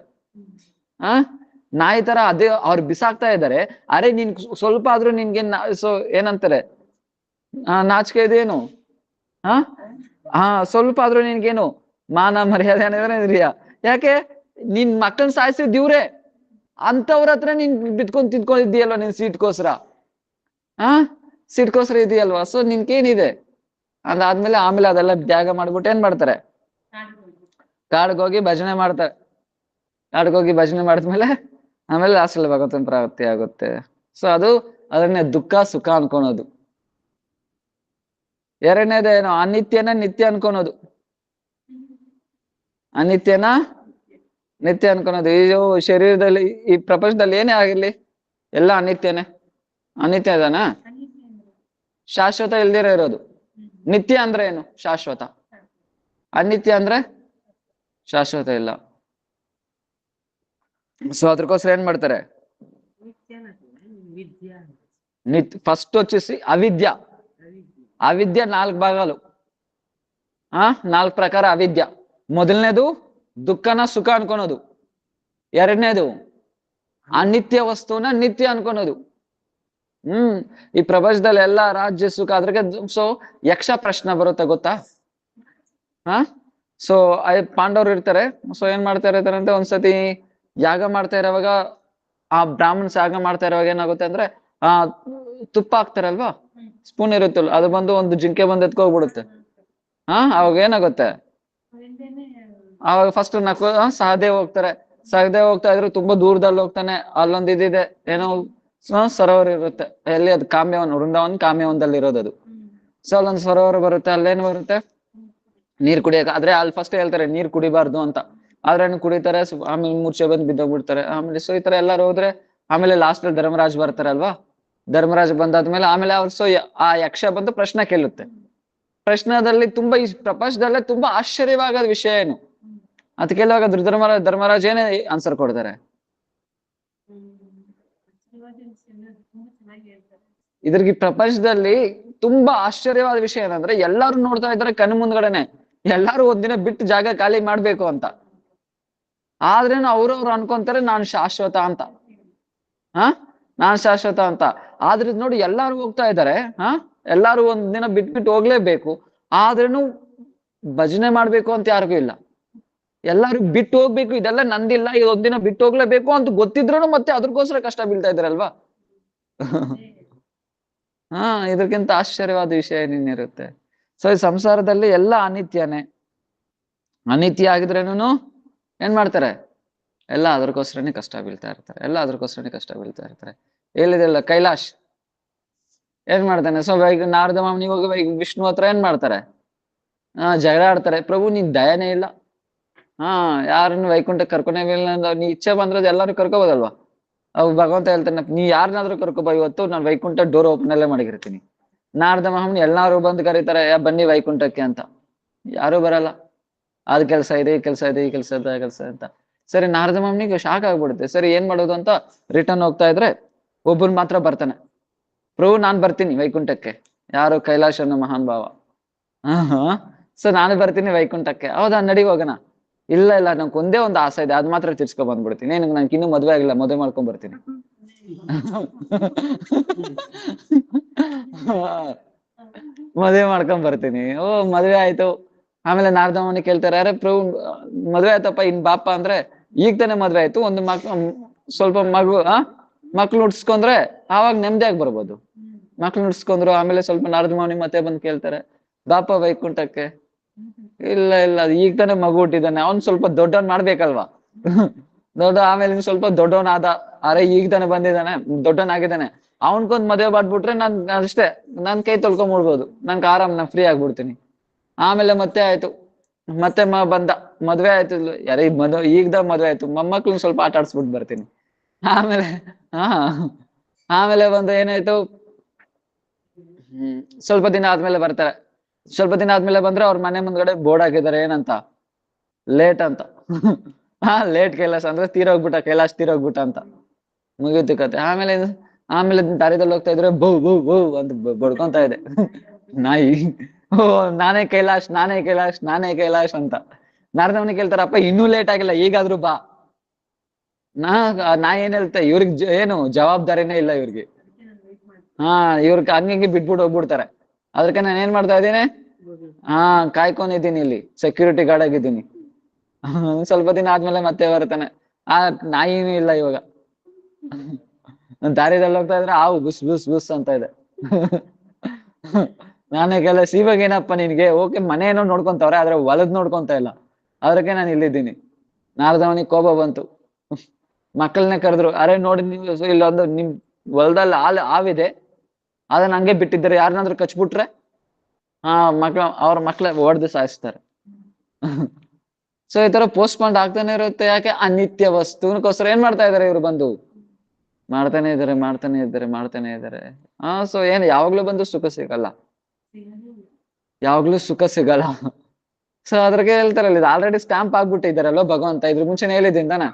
A: ನಾಯಿ ತರ ಅದೇ ಅವ್ರು ಬಿಸಾಕ್ತಾ ಇದ್ದಾರೆ, ಅರೆ ನೀನ್ ಸ್ವಲ್ಪ ಆದ್ರೂ ನಿನ್ಗೆ ಸೊ ಏನಂತಾರೆ, ನಾಚಿಕೆ ಇದೇನು, ಸ್ವಲ್ಪ ಆದ್ರೂ ನಿನ್ಗೇನು ಮಾನ ಮರ್ಯಾದೆ ಇದೆಯಾ? ಯಾಕೆ ನಿನ್ ಮಕ್ಕಳನ್ನ ಸಾಯಿಸಿದ್ ಇವ್ರೆ, ಅಂತವ್ರ ಹತ್ರ ನೀನ್ ಬಿತ್ಕೊಂಡ್ ತಿನ್ಕೊಂಡಿದ್ದೀಯಲ್ವ ನಿನ್ ಸೀಟ್ಗೋಸ್ಕರ, ಸೀಟ್ಗೋಸ್ಕರ ಇದೆಯಲ್ವಾ. ಸೊ ನಿನ್ಗೇನಿದೆ ಅದಾದ್ಮೇಲೆ ಆಮೇಲೆ ಅದೆಲ್ಲ ತ್ಯಾಗ ಮಾಡ್ಬಿಟ್ಟು ಏನ್ ಮಾಡ್ತಾರೆ, ಕಾಡ್ಗೋಗಿ ಭಜನೆ ಮಾಡ್ತಾರೆ. ಕಾಡ್ಗೋಗಿ ಭಜನೆ ಮಾಡಿದ್ಮೇಲೆ ಆಮೇಲೆ ಲಾಸ್ಟಲ್ಲಿ ಭಗವಂತನ ಪ್ರಾಪ್ತಿ ಆಗುತ್ತೆ. ಸೊ ಅದು ಅದನ್ನೇ ದುಃಖ ಸುಖ ಅನ್ಕೊಳೋದು. ಎರಡನೇದೇನು, ಅನಿತ್ಯನ ನಿತ್ಯ ಅನ್ಕೊಳೋದು. ಅನಿತ್ಯನ ನಿತ್ಯ ಅನ್ಕೊಳೋದು. ಈ ಶರೀರದಲ್ಲಿ ಈ ಪ್ರಪಂಚದಲ್ಲಿ ಏನೇ ಆಗಿರ್ಲಿ ಎಲ್ಲ ಅನಿತ್ಯನೇ. ಅನಿತ್ಯ ಇದಾನ, ಶಾಶ್ವತ ಇಲ್ದಿರ ಇರೋದು. ನಿತ್ಯ ಅಂದ್ರೆ ಏನು, ಶಾಶ್ವತ. ಅನಿತ್ಯ ಅಂದ್ರೆ ಶಾಶ್ವತ ಇಲ್ಲ. సో ಅದಕ್ಕೋಸ್ಕರ ಏನ್ ಮಾಡ್ತಾರೆ, ఫస్ట్ వచ్చేసి అవిద్య. అవిద్య 4 భాగాలు, 4 ಪ್ರಕಾರ ಅವಿದ್ಯ. ಮೊದಲನೇದು ದುಃಖನ ಸುಖ ಅನ್ಕೊಳೋದು, ಎರಡನೇದು ಅನಿತ್ಯ ವಸ್ತುನ ನಿತ್ಯ ಅನ್ಕೊಳೋದು. ಈ ಪ್ರಪಂಚದಲ್ಲಿ ಎಲ್ಲಾ ರಾಜ್ಯ ಸುಖ ಅದ್ರಿಗೆ. ಸೊ ಯಕ್ಷ ಪ್ರಶ್ನೆ ಬರುತ್ತೆ ಗೊತ್ತಾ, ಸೊ ಪಾಂಡವರು ಇರ್ತಾರೆ. ಸೊ ಏನ್ ಮಾಡ್ತಾ ಇರ್ತಾರೆ ಅಂದ್ರೆ, ಒಂದ್ಸತಿ ಯಾಗ ಮಾಡ್ತಾ ಇರೋವಾಗ, ಆ ಬ್ರಾಹ್ಮಣಸ್ ಯಾಗ ಮಾಡ್ತಾ ಇರೋವಾಗ ಏನಾಗುತ್ತೆ ಅಂದ್ರೆ, ತುಪ್ಪ ಹಾಕ್ತಾರಲ್ವಾ, ಸ್ಪೂನ್ ಇರುತ್ತಲ್ಲ, ಅದು ಬಂದು ಒಂದು ಜಿಂಕೆ ಬಂದು ಎತ್ಕೋಗ್ಬಿಡುತ್ತೆ. ಅವಾಗ ಏನಾಗುತ್ತೆ, ಅವಾಗ ಫಸ್ಟ್ ಸಹದೇವ್ ಹೋಗ್ತಾರೆ. ಸಹದೇವ್ ಹೋಗ್ತಾ ಇದ್ರು, ತುಂಬಾ ದೂರದಲ್ಲಿ ಹೋಗ್ತಾನೆ. ಅಲ್ಲೊಂದು ಇದಿದೆ, ಏನೋ ಸರೋವರ ಇರುತ್ತೆ, ಎಲ್ಲಿ ಅದು ಕಾಮ್ಯವನ್, ವೃಂದಾವನ್ ಕಾಮ್ಯವನದಲ್ಲಿ ಇರೋದದು. ಸೊ ಅಲ್ಲೊಂದು ಸರೋವರ ಬರುತ್ತೆ, ಅಲ್ಲೇನು ಬರುತ್ತೆ, ನೀರ್ ಕುಡಿಯಕ್ಕೆ. ಆದ್ರೆ ಅಲ್ಲಿ ಫಸ್ಟ್ ಹೇಳ್ತಾರೆ ನೀರ್ ಕುಡಿಬಾರ್ದು ಅಂತ, ಆದ್ರೆ ಕುಡಿತಾರೆ. ಆಮೇಲೆ ಮೂರ್ಛೆ ಬಂದು ಬಿದ್ದೋಗ್ಬಿಡ್ತಾರೆ. ಆಮೇಲೆ ಸೊ ಈ ತರ ಎಲ್ಲಾರು ಹೋದ್ರೆ, ಆಮೇಲೆ ಲಾಸ್ಟ್ ಅಲ್ಲಿ ಧರ್ಮರಾಜ್ ಬರ್ತಾರಲ್ವಾ, ಧರ್ಮರಾಜ್ ಬಂದಾದ್ಮೇಲೆ ಆಮೇಲೆ ಅವ್ರು ಸೊ ಆ ಯಕ್ಷ ಬಂದು ಪ್ರಶ್ನೆ ಕೇಳುತ್ತೆ. ಪ್ರಶ್ನದಲ್ಲಿ ತುಂಬಾ ಈ ಪ್ರಪಂಚದಲ್ಲೇ ತುಂಬಾ ಆಶ್ಚರ್ಯವಾಗದ ವಿಷಯ ಏನು ಅಂತ ಕೇಳುವಾಗ ಧರ್ಮರಾಜ್ ಏನೇ ಆನ್ಸರ್ ಕೊಡ್ತಾರೆ, ಇದ್ರಿಗೆ ಪ್ರಪಂಚದಲ್ಲಿ ತುಂಬಾ ಆಶ್ಚರ್ಯವಾದ ವಿಷಯ ಏನಂದ್ರೆ, ಎಲ್ಲಾರು ನೋಡ್ತಾ ಇದ್ದಾರೆ ಕಣ್ಣು ಮುಂದ್ಗಡೆನೆ, ಎಲ್ಲಾರು ಒಂದಿನ ಬಿಟ್ಟು ಜಾಗ ಖಾಲಿ ಮಾಡ್ಬೇಕು ಅಂತ. ಆದ್ರೇನು ಅವ್ರವ್ರು ಅನ್ಕೊಂತಾರೆ ನಾನ್ ಶಾಶ್ವತ ಅಂತ, ನಾನ್ ಶಾಶ್ವತ ಅಂತ. ಆದ್ರೆ ನೋಡಿ ಎಲ್ಲಾರು ಹೋಗ್ತಾ ಇದ್ದಾರೆ, ಎಲ್ಲಾರು ಒಂದಿನ ಬಿಟ್ಬಿಟ್ಟು ಹೋಗ್ಲೇಬೇಕು, ಆದ್ರೇನು ಭಜನೆ ಮಾಡ್ಬೇಕು ಅಂತ ಯಾರಿಗೂ ಇಲ್ಲ. ಎಲ್ಲಾರು ಬಿಟ್ಟು ಹೋಗ್ಬೇಕು, ಇದೆಲ್ಲ ನಂದಿಲ್ಲ, ಇದೊಂದಿನ ಬಿಟ್ಟು ಹೋಗ್ಲೇಬೇಕು ಅಂತ ಗೊತ್ತಿದ್ರು ಮತ್ತೆ ಅದ್ರಗೋಸ್ಕರ ಕಷ್ಟ ಬೀಳ್ತಾ ಇದಾರಲ್ವಾ. ಹಾ, ಇದಕ್ಕಿಂತ ಆಶ್ಚರ್ಯವಾದ ವಿಷಯ ಏನೇನಿರುತ್ತೆ. ಸೊ ಈ ಸಂಸಾರದಲ್ಲಿ ಎಲ್ಲ ಅನಿತ್ಯನೇ. ಅನಿತ್ಯ ಆಗಿದ್ರೇನು ಏನ್ ಮಾಡ್ತಾರೆ, ಎಲ್ಲ ಅದಕ್ಕೋಸ್ಕರನೇ ಕಷ್ಟ ಬೀಳ್ತಾ ಇರ್ತಾರೆ, ಎಲ್ಲ ಅದಕ್ಕೋಸ್ಕರನೇ ಕಷ್ಟ ಬೀಳ್ತಾ ಇರ್ತಾರೆ. ಹೇಳಿದೆಲ್ಲ ಕೈಲಾಶ್ ಏನ್ ಮಾಡ್ತಾನೆ, ಸೊ ಈಗ ನಾರದ ಮಾಮನಿ ಹೋಗಿ ವಿಷ್ಣು ಹತ್ರ ಏನ್ ಮಾಡ್ತಾರೆ, ಜಗಳ ಆಡ್ತಾರೆ. ಪ್ರಭು ನಿನ್ ದಯನೇ ಇಲ್ಲ, ಯಾರನ್ನು ವೈಕುಂಠಕ್ಕೆ ಕರ್ಕೊಂಡೇ ಇಲ್ಲ, ನೀ ಇಚ್ಛೆ ಬಂದ್ರದ್ ಎಲ್ಲಾರು ಕರ್ಕೋಬೋದಲ್ವಾ. ಅವ್ ಭಗವಂತ ಹೇಳ್ತಾನೆ, ನೀ ಯಾರನ್ನಾದ್ರೂ ಕರ್ಕೊಬ, ಇವತ್ತು ನಾನು ವೈಕುಂಠ ಡೋರ್ ಓಪನ್ ಅಲ್ಲೇ ಮಾಡಿರ್ತೀನಿ. ನಾರದ ಮಹಾಮುನಿ ಎಲ್ಲಾರು ಬಂದು ಕರೀತಾರೆ, ಬನ್ನಿ ವೈಕುಂಠಕ್ಕೆ ಅಂತ. ಯಾರು ಬರಲ್ಲ, ಅದ್ ಕೆಲ್ಸ ಇದೆ, ಈ ಕೆಲ್ಸ ಇದೆ, ಈ ಕೆಲ್ಸ ಇದೆ, ಆ ಕೆಲ್ಸ ಅಂತ. ಸರಿ, ನಾರದ ಮಹಾಮುನಿಗೆ ಶಾಕ್ ಆಗ್ಬಿಡುತ್ತೆ. ಸರಿ ಏನ್ ಮಾಡೋದು ಅಂತ ರಿಟರ್ನ್ ಹೋಗ್ತಾ ಇದ್ರೆ ಒಬ್ಬನ್ ಮಾತ್ರ ಬರ್ತಾನೆ. ಪ್ರಭು ನಾನ್ ಬರ್ತೀನಿ ವೈಕುಂಠಕ್ಕೆ. ಯಾರು, ಕೈಲಾಶ್ ಅನ್ನೋ ಮಹಾನ್ ಭಾವ. ಸೊ ನಾನು ಬರ್ತೀನಿ ವೈಕುಂಠಕ್ಕೆ. ಹೌದಾ, ನಡಿ ಹೋಗೋಣ. ಇಲ್ಲ ಇಲ್ಲ, ನಂಗೆ ಒಂದೇ ಒಂದು ಆಸೆ ಇದೆ, ಅದ್ ಮಾತ್ರ ತೀರ್ಸ್ಕೊ ಬಂದ್ಬಿಡ್ತೀನಿ. ನಂಗೆ ಇನ್ನೂ ಮದ್ವೆ ಆಗಿಲ್ಲ, ಮದ್ವೆ ಮಾಡ್ಕೊಂಡ್ ಬರ್ತೀನಿ. ಮದ್ವೆ ಮಾಡ್ಕೊಂಡ್ ಬರ್ತೀನಿ. ಓ, ಮದ್ವೆ ಆಯ್ತು. ಆಮೇಲೆ ನಾರದ ಮುನಿ ಕೇಳ್ತಾರೆ, ಅರೆ ಪ್ರಭು ಮದ್ವೆ ಆಯ್ತಪ್ಪ, ಇನ್ ಬಾಪ ಅಂದ್ರೆ, ಈಗ ತಾನೆ ಮದ್ವೆ ಆಯ್ತು, ಒಂದು ಸ್ವಲ್ಪ ಮಕ್ಳು ಹುಡ್ಸ್ಕೊಂಡ್ರೆ ಆವಾಗ ನೆಮ್ಮದಿಯಾಗಿ ಬರ್ಬೋದು. ಮಕ್ಳು ನುಡ್ಸ್ಕೊಂಡ್ರು. ಆಮೇಲೆ ಸ್ವಲ್ಪ ನಾರದ ಮುನಿ ಮತ್ತೆ ಬಂದು ಕೇಳ್ತಾರೆ, ಬಾಪ ವೈಕುಂಠಕ್ಕೆ. ಇಲ್ಲ ಇಲ್ಲ, ಅದು ಈಗ ತಾನೆ ಮಗು ಹುಟ್ಟಿದ್ದಾನೆ, ಅವ್ನ್ ಸ್ವಲ್ಪ ದೊಡ್ಡವನ್ ಮಾಡ್ಬೇಕಲ್ವಾ. ಆಮೇಲೆ ಇನ್ ಸ್ವಲ್ಪ ದೊಡ್ಡವನಾದ, ಅರೆ ಈಗ ತಾನೆ ಬಂದಿದ್ದಾನೆ, ದೊಡ್ಡವನಾಗಿದ್ದಾನೆ, ಅವನ್ಕೊಂದ್ ಮದುವೆ ಮಾಡ್ಬಿಟ್ರೆ ನಾನ್ ಅಷ್ಟೇ, ನನ್ ಕೈ ತೊಳ್ಕೊಂಡ್ಬಿಡ್ಬೋದು, ನನ್ಗೆ ಆರಾಮ್, ನಾನ್ ಫ್ರೀ ಆಗ್ಬಿಡ್ತೀನಿ. ಆಮೇಲೆ ಮತ್ತೆ ಆಯ್ತು, ಮತ್ತೆ ಬಂದ, ಮದ್ವೆ ಆಯ್ತು. ಯಾರೇ ಈಗ್ದ ಮದ್ವೆ ಆಯ್ತು, ಮೊಮ್ಮಕ್ಳನ್ನ ಸ್ವಲ್ಪ ಆಟ ಆಡ್ಸ್ಬಿಟ್ಟು ಬರ್ತೀನಿ. ಆಮೇಲೆ ಆಮೇಲೆ ಬಂದು ಏನಾಯ್ತು, ಸ್ವಲ್ಪ ದಿನ ಆದ್ಮೇಲೆ ಬರ್ತಾರೆ. ಸ್ವಲ್ಪ ದಿನ ಆದ್ಮೇಲೆ ಬಂದ್ರೆ ಅವ್ರ ಮನೆ ಮುಂದ್ಗಡೆ ಬೋರ್ಡ್ ಹಾಕಿದ್ದಾರೆ, ಏನಂತ, ಲೇಟ್ ಅಂತ. ಲೇಟ್ ಕೈಲಾಸ ಅಂದ್ರೆ ತೀರೋಗ್ಬಿಟ್ಟ, ಕೈಲಾಶ್ ತೀರೋಗ್ಬಿಟ್ಟ ಅಂತ. ಮುಗೀತು ಕತೆ. ಆಮೇಲೆ ದಾರಿದಲ್ಲಿ ಹೋಗ್ತಾ ಇದ್ರೆ ಬೌ ಬೌ ಬೌ ಅಂತ ಬಡ್ಕೊಂತ ಇದೆ ನಾಯಿ. ಓ, ನಾನೇ ಕೈಲಾಶ್, ನಾನೇ ಕೈಲಾಶ್, ನಾನೇ ಕೈಲಾಶ್ ಅಂತ. ನಾರದವನಿಗೆ ಕೇಳ್ತಾರಪ್ಪ, ಇನ್ನೂ ಲೇಟ್ ಆಗಿಲ್ಲ, ಈಗಾದ್ರೂ ಬಾ. ನಾ ಏನ್ ಹೇಳ್ತೆ, ಇವ್ರಿಗೆ ಏನು ಜವಾಬ್ದಾರಿನೇ ಇಲ್ಲ ಇವ್ರಿಗೆ. ಇವ್ರಿಗೆ ಹಂಗೆ ಬಿಟ್ಬಿಟ್ಟು ಹೋಗ್ಬಿಡ್ತಾರೆ. ಅದಕ್ಕೆ ನಾನು ಏನ್ ಮಾಡ್ತಾ ಇದ್ದೀನಿ, ಕಾಯ್ಕೊಂಡಿದ್ದೀನಿ, ಇಲ್ಲಿ ಸೆಕ್ಯೂರಿಟಿ ಗಾರ್ಡ್ ಆಗಿದ್ದೀನಿ. ಸ್ವಲ್ಪ ದಿನ ಆದ್ಮೇಲೆ ಮತ್ತೆ ಬರ್ತಾನೆ. ನಾಯಿನೂ ಇಲ್ಲ ಇವಾಗ. ದಾರಿದಲ್ಲಿ ಹೋಗ್ತಾ ಇದ್ರೆ ಆವು ಬುಸ್ ಬುಸ್ ಬುಸ್ ಅಂತ ಇದೆ. ನಾನೇ ಕೆಲಸ, ಇವಾಗ ಏನಪ್ಪ ನಿನ್ಗೆ, ಓಕೆ ಮನೆ ಏನೋ ನೋಡ್ಕೊಂತವ್ರೆ, ಆದ್ರೆ ಹೊಲದ್ ನೋಡ್ಕೊಂತ ಇಲ್ಲ. ಅದಕ್ಕೆ ನಾನು ಇಲ್ಲಿದ್ದೀನಿ. ನಾರದವನಿಗೆ ಕೋಪ ಬಂತು. ಮಕ್ಕಳನ್ನೇ ಕರೆದ್ರು, ಅರೆ ನೋಡಿ, ನೀವು ಇಲ್ಲೊಂದು ನಿಮ್ ಹೊಲದಲ್ಲಿ ಆವಿದೆ, ಅದನ್ನ ಹಂಗೆ ಬಿಟ್ಟಿದ್ದಾರೆ, ಯಾರನ್ನಾದ್ರೂ ಕಚ್ಬಿಟ್ರೆ ಅವ್ರ ಮಕ್ಳ ಹೊಡೆದು ಸಾಯಿಸ್ತಾರೆ. ಸೊ ಈ ತರ ಪೋಸ್ಟ್ಪಾಂಡ್ ಆಗ್ತಾನೆ ಇರುತ್ತೆ. ಯಾಕೆ, ಅನಿತ್ಯ ವಸ್ತುನಕ್ಕೋಸ್ಕರ ಏನ್ ಮಾಡ್ತಾ ಇದಾರೆ ಇವ್ರು, ಬಂದು ಮಾಡ್ತಾನೆ ಇದ್ದಾರೆ. ಸೊ ಏನ್ ಯಾವಾಗ್ಲೂ ಬಂದು ಸುಖ ಸಿಗಲ್ಲ, ಯಾವಾಗ್ಲೂ ಸುಖ ಸಿಗಲ್ಲ. ಸೊ ಅದ್ರಾಗೆ ಹೇಳ್ತಾರಲ್ಲ, ಇದು ಆಲ್ರೆಡಿ ಸ್ಟ್ಯಾಂಪ್ ಆಗ್ಬಿಟ್ಟಿದ್ದಾರಲ್ವ ಭಗವಂತ. ಇದ್ರ ಮುಂಚೆನೆ ಹೇಳಿದ್ದಿಂದಾನ,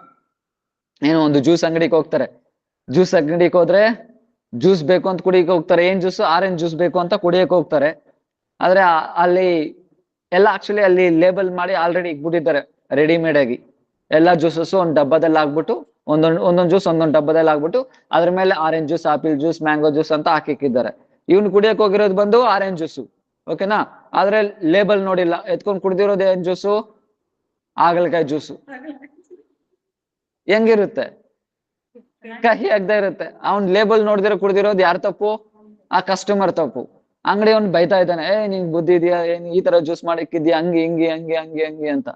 A: ಏನು ಒಂದು ಜ್ಯೂಸ್ ಅಂಗಡಿಗೆ ಹೋಗ್ತಾರೆ, ಜ್ಯೂಸ್ ಅಂಗಡಿಗೆ ಹೋದ್ರೆ ಜ್ಯೂಸ್ ಬೇಕು ಅಂತ ಕುಡಿಯಕ್ಕೆ ಹೋಗ್ತಾರೆ. ಏನ್ ಜ್ಯೂಸ್, ಆರೆಂಜ್ ಜ್ಯೂಸ್ ಬೇಕು ಅಂತ ಕುಡಿಯಕ್ಕೆ ಹೋಗ್ತಾರೆ. ಆದ್ರೆ ಅಲ್ಲಿ ಎಲ್ಲ ಆಕ್ಚುಲಿ ಅಲ್ಲಿ ಲೇಬಲ್ ಮಾಡಿ ಆಲ್ರೆಡಿ ಇಟ್ಬಿಟ್ಟಿದ್ದಾರೆ ರೆಡಿಮೇಡ್ ಆಗಿ. ಎಲ್ಲಾ ಜ್ಯೂಸಸ್ ಒಂದ್ ಡಬ್ಬದಲ್ಲಿ ಆಗ್ಬಿಟ್ಟು, ಒಂದೊಂದ್ ಜ್ಯೂಸ್ ಒಂದೊಂದ್ ಡಬ್ಬದಲ್ಲಿ ಆಗ್ಬಿಟ್ಟು, ಅದ್ರ ಮೇಲೆ orange juice, ಆಪಿಲ್ juice, mango juice ಅಂತ ಹಾಕಿಕ್ಕಿದ್ದಾರೆ. ಇವ್ನು ಕುಡಿಯಕ್ ಹೋಗಿರೋದು ಬಂದು ಆರೆಂಜ್ ಜ್ಯೂಸು, ಓಕೆನಾ. ಆದ್ರೆ ಲೇಬಲ್ ನೋಡಿಲ್ಲ, ಎತ್ಕೊಂಡ್ ಕುಡ್ದಿರೋದು ಏನ್ ಜ್ಯೂಸು, ಹಾಗಲಕಾಯಿ ಜ್ಯೂಸು. ಹೆಂಗಿರುತ್ತೆ, ಕಹಿ ಆಗದೆ ಇರುತ್ತೆ. ಅವ್ನ್ ಲೇಬಲ್ ನೋಡ್ದಿರೋ ಕುಡ್ದಿರೋದು ಯಾರ್ ತಪ್ಪು, ಆ ಕಸ್ಟಮರ್ ತಪ್ಪು. ಅಂಗಡಿ ಅವ್ನು ಬೈತಾ ಇದ್ದಾನೆ, ನಿಂಗ್ ಬುದ್ಧಿ ಇದೆಯಾ, ಏನ್ ಈ ತರ ಜ್ಯೂಸ್ ಮಾಡಿಕ್ಕಿದ್ಯಾ, ಹಂಗೆ ಹಿಂಗೆ ಹಂಗೆ ಹಂಗೆ ಹಂಗೆ ಅಂತ.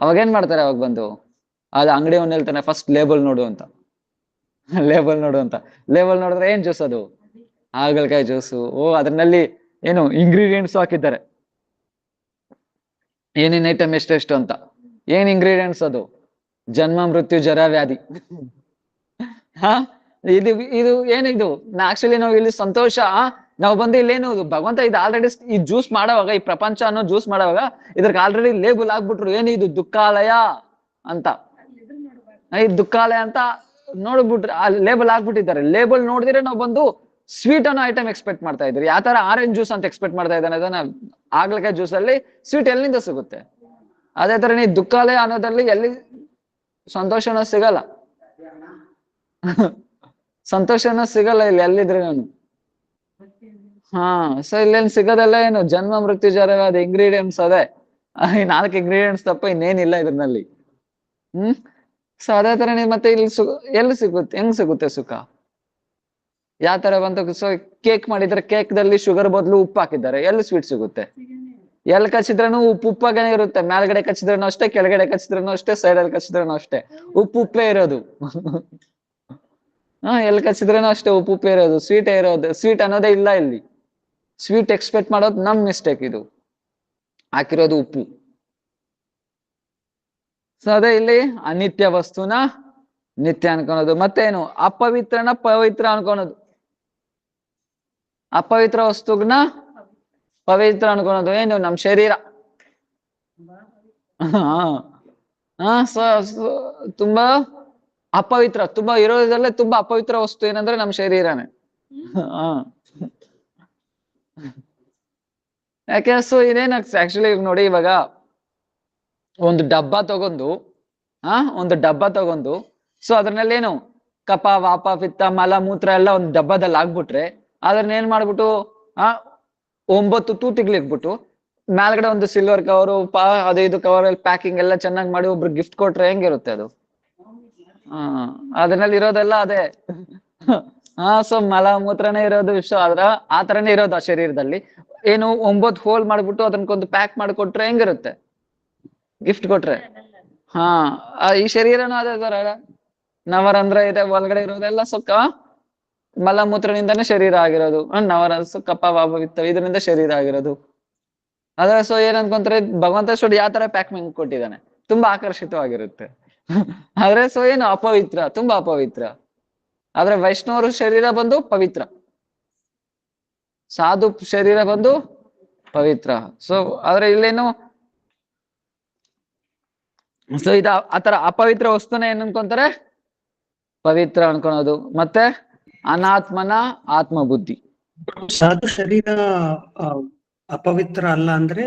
A: ಅವಾಗ ಏನ್ ಮಾಡ್ತಾರೆ, ಅವಾಗ ಬಂದು ಅದು ಅಂಗಡಿ ಅವ್ನು ಹೇಳ್ತಾನೆ, ಫಸ್ಟ್ ಲೇಬಲ್ ನೋಡು ಅಂತ. ಲೇಬಲ್ ನೋಡಿದ್ರೆ ಏನ್ ಜ್ಯೂಸ್ ಅದು, ಹಾಗಲಕಾಯಿ ಜ್ಯೂಸು. ಅದ್ರಲ್ಲಿ ಏನು ಇಂಗ್ರೀಡಿಯೆಂಟ್ಸ್ ಹಾಕಿದ್ದಾರೆ, ಏನೇನ್ ಐಟಮ್ ಎಷ್ಟೆಷ್ಟು ಅಂತ. ಏನ್ ಇಂಗ್ರೀಡಿಯೆಂಟ್ಸ್ ಅದು, ಜನ್ಮ ಮೃತ್ಯು ಜರ ವ್ಯಾಧಿ. ಇದು ಏನಿದು, ಆಕ್ಚುಲಿ ನಾವು ಇಲ್ಲಿ ಸಂತೋಷ, ನಾವು ಬಂದು ಇಲ್ಲೇನು ಭಗವಂತ ಇದು ಆಲ್ರೆಡಿ ಈ ಜ್ಯೂಸ್ ಮಾಡೋವಾಗ, ಈ ಪ್ರಪಂಚ ಅನ್ನೋ ಜ್ಯೂಸ್ ಮಾಡೋವಾಗ ಇದ್ರಿಗೆ ಆಲ್ರೆಡಿ ಲೇಬಲ್ ಆಗ್ಬಿಟ್ರು, ಏನಿದು ದುಃಖಾಲಯ ಅಂತ. ಈ ದುಃಖಾಲಯ ಅಂತ ನೋಡ್ಬಿಟ್ರೆ ಲೇಬಲ್ ಆಗ್ಬಿಟ್ಟಿದ್ದಾರೆ. ಲೇಬಲ್ ನೋಡಿದ್ರೆ ನಾವು ಬಂದು ಸ್ವೀಟ್ ಅನ್ನೋ ಐಟಮ್ ಎಕ್ಸ್ಪೆಕ್ಟ್ ಮಾಡ್ತಾ ಇದ್ರಿ. ಯಾವ ತರ ಆರೆಂಜ್ ಜ್ಯೂಸ್ ಅಂತ ಎಕ್ಸ್ಪೆಕ್ಟ್ ಮಾಡ್ತಾ ಇದ್ದಾನೆ, ಅದನ್ನ ಹಾಗಲಕಾಯಿ ಜ್ಯೂಸ್ ಅಲ್ಲಿ ಸ್ವೀಟ್ ಎಲ್ಲಿಂದ ಸಿಗುತ್ತೆ. ಅದೇ ತರ ನೀ ದುಃಖಾಲಯ ಅನ್ನೋದ್ರಲ್ಲಿ ಎಲ್ಲಿ ಸಂತೋಷನೂ ಸಿಗಲ್ಲ, ಸಂತೋಷನೂ ಸಿಗಲ್ಲ ಇಲ್ಲಿ ಎಲ್ಲಿದ್ರೆ ನಾನು. ಸೊ ಇಲ್ಲೇನ್ ಸಿಗೋದೆಲ್ಲ ಏನು, ಜನ್ಮ ಮೃತ್ಯು ಜರ ಅದ ಇಂಗ್ರೀಡಿಯೆಂಟ್ಸ್ ಅದೇ. ಈ 4 ಇಂಗ್ರೀಡಿಯೆಂಟ್ಸ್ ತಪ್ಪ ಇನ್ನೇನಿಲ್ಲ ಇದ್ರಲ್ಲಿ. ಸೊ ಅದೇ ತರ ಮತ್ತೆ ಇಲ್ಲಿ ಎಲ್ಲಿ ಸಿಗುತ್ತೆ, ಹೆಂಗ್ ಸಿಗುತ್ತೆ ಸುಖ, ಯಾವ ತರ ಬಂತು? ಸೊ ಕೇಕ್ ಮಾಡಿದ್ರೆ ಕೇಕ್ ದಲ್ಲಿ ಶುಗರ್ ಬದಲು ಉಪ್ಪು ಹಾಕಿದ್ದಾರೆ, ಎಲ್ಲಿ ಸ್ವೀಟ್ ಸಿಗುತ್ತೆ? ಎಲ್ಲಿ ಕಚ್ಚಿದ್ರೂ ಉಪ್ಪಾಗನೇ ಇರುತ್ತೆ. ಮೇಲ್ಗಡೆ ಕಚ್ಚಿದ್ರೂ ಅಷ್ಟೇ, ಕೆಳಗಡೆ ಕಚ್ಚಿದ್ರೂ ಅಷ್ಟೇ, ಸೈಡ್ ಅಲ್ಲಿ ಕಚ್ಚಿದ್ರೂ ಅಷ್ಟೇ, ಉಪ್ಪೇ ಇರೋದು. ಎಲ್ಲಿ ಕಚ್ಚಿದ್ರೂ ಅಷ್ಟೇ ಉಪ್ಪೇ ಇರೋದು, ಸ್ವೀಟೇ ಇರೋದು. ಸ್ವೀಟ್ ಅನ್ನೋದೇ ಇಲ್ಲ ಇಲ್ಲಿ. ಸ್ವೀಟ್ ಎಕ್ಸ್ಪೆಕ್ಟ್ ಮಾಡೋದು ನಮ್ ಮಿಸ್ಟೇಕ್. ಇದು ಹಾಕಿರೋದು ಉಪ್ಪು. ಸೊ ಅದೇ ಇಲ್ಲಿ ಅನಿತ್ಯ ವಸ್ತುನ ನಿತ್ಯ ಅನ್ಕೊಳೋದು. ಮತ್ತೇನು? ಅಪವಿತ್ರನ ಪವಿತ್ರ ಅನ್ಕೊಳೋದು. ಅಪವಿತ್ರ ವಸ್ತುನ ಪವಿತ್ರ ಅನ್ಕೊಳೋದು. ಏನು? ನಮ್ ಶರೀರ. ತುಂಬಾ ಅಪವಿತ್ರ, ತುಂಬಾ ಇರೋದ್ರಲ್ಲೇ ತುಂಬಾ ಅಪವಿತ್ರ ವಸ್ತು ಏನಂದ್ರೆ ನಮ್ ಶರೀರನೇ. ಯಾಕೆ? ಸೊ ಇದೇನ ಆಕ್ಚುಲಿ ನೋಡಿ, ಇವಾಗ ಒಂದು ಡಬ್ಬ ತಗೊಂಡು ಒಂದು ಡಬ್ಬ ತಗೊಂಡು ಸೊ ಅದ್ರಲ್ಲೇನು ಕಪ ವಾಪ ಪಿತ್ತ ಮಲ ಮೂತ್ರ ಎಲ್ಲ ಒಂದು ಡಬ್ಬದಲ್ಲಿ ಆಗ್ಬಿಟ್ರೆ ಅದನ್ನ ಏನ್ ಮಾಡ್ಬಿಟ್ಟು 9 ತೂತಿಗ್ಲಿಕ್ಬಿಟ್ಟು ಮೇಲ್ಗಡೆ ಒಂದು ಸಿಲ್ವರ್ ಕವರು ಅದು ಇದು ಕವರ್ ಅಲ್ಲಿ ಪ್ಯಾಕಿಂಗ್ ಎಲ್ಲ ಚೆನ್ನಾಗಿ ಮಾಡಿ ಒಬ್ರು ಗಿಫ್ಟ್ ಕೊಟ್ರೆ ಹೆಂಗಿರುತ್ತೆ ಅದು? ಅದ್ರಲ್ಲಿ ಇರೋದೆಲ್ಲ ಅದೇ. ಸೊ ಮಲ ಮೂತ್ರನೇ ಇರೋದು ವಿಶ್ವ ಆದ್ರ ಆ ತರನೇ ಇರೋದು ಆ ಶರೀರದಲ್ಲಿ. ಏನು 9 ಹೋಲ್ ಮಾಡ್ಬಿಟ್ಟು ಅದನ್ಕೊಂದು ಪ್ಯಾಕ್ ಮಾಡಿಕೊಟ್ರೆ ಹೆಂಗಿರುತ್ತೆ? ಗಿಫ್ಟ್ ಕೊಟ್ರೆ. ಈ ಶರೀರನೂ ಅದೇ ತರ ನವರಂಧ್ರ ಇದೆ, ಒಳಗಡೆ ಇರೋದೆಲ್ಲ ಸೊಕ್ಕ ಮಲಮೂತ್ರನಿಂದಾನೇ ಶರೀರ ಆಗಿರೋದು. ಕಪ ವಾಭವಿತ್ತ ಇದರಿಂದ ಶರೀರ ಆಗಿರೋದು. ಅದ್ರ ಸೊ ಏನ್ ಅನ್ಕೊಂತಾರೆ ಭಗವಂತ ನೋಡಿ ಯಾವ ತರ ಪ್ಯಾಕ್ ಮಾಡಿ ಕೊಟ್ಟಿದ್ದಾನೆ, ತುಂಬಾ ಆಕರ್ಷಿತವಾಗಿರುತ್ತೆ. ಆದ್ರೆ ಸೊ ಏನು ಅಪವಿತ್ರ, ತುಂಬಾ ಅಪವಿತ್ರ. ಆದ್ರೆ ವೈಷ್ಣವರು ಶರೀರ ಬಂದು ಪವಿತ್ರ, ಸಾಧು ಶರೀರ ಬಂದು ಪವಿತ್ರ. ಸೊ ಆದ್ರೆ ಇಲ್ಲೇನು ಸೊ ಇದ ಆತರ ಅಪವಿತ್ರ ವಸ್ತುನ ಏನ್ ಅನ್ಕೊಂತಾರೆ? ಪವಿತ್ರ ಅನ್ಕೊಳೋದು. ಮತ್ತೆ ಅನಾತ್ಮನ ಆತ್ಮ ಬುದ್ಧಿ.
B: ಸಾಧು ಶರೀರ ಅಪವಿತ್ರ ಅಲ್ಲ ಅಂದ್ರೆ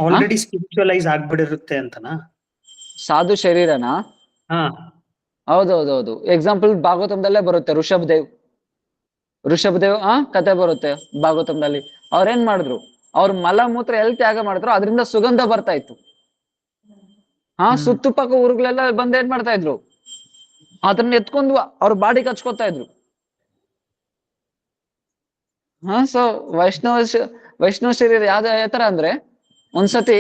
B: ಆಲ್ರೆಡಿ ಸ್ಪಿರಿಚುವಲೈಸ್ ಆಗ್ಬಿಡಿರುತ್ತೆ ಅಂತನಾ? ಸಾಧು
A: ಶರೀರನಾ? ಹೌದೌದೌದು. ಎಕ್ಸಾಂಪಲ್ ಭಾಗವತಂದಲ್ಲೇ ಬರುತ್ತೆ. ಋಷಭದೇವ್ ಕತೆ ಬರುತ್ತೆ ಭಾಗವತಂದಲ್ಲಿ. ಅವ್ರೇನ್ ಮಾಡಿದ್ರು? ಅವ್ರ ಮಲ ಮೂತ್ರ ಎಲ್ಲಿ ತ್ಯಾಗ ಮಾಡಿದ್ರು ಅದರಿಂದ ಸುಗಂಧ ಬರ್ತಾ ಇತ್ತು. ಸುತ್ತುಪಕ್ಕ ಊರುಗಳೆಲ್ಲ ಬಂದ್ ಏನ್ ಮಾಡ್ತಾ ಇದ್ರು? ಅದನ್ನ ಎತ್ಕೊಂಡು ಅವ್ರ ಬಾಡಿ ಹಚ್ಕೋತಾ ಇದ್ರು. ಸೊ ವೈಷ್ಣವ ಶರೀರ ಯಾವ ತರ ಅಂದ್ರೆ ಒಂದ್ಸತಿ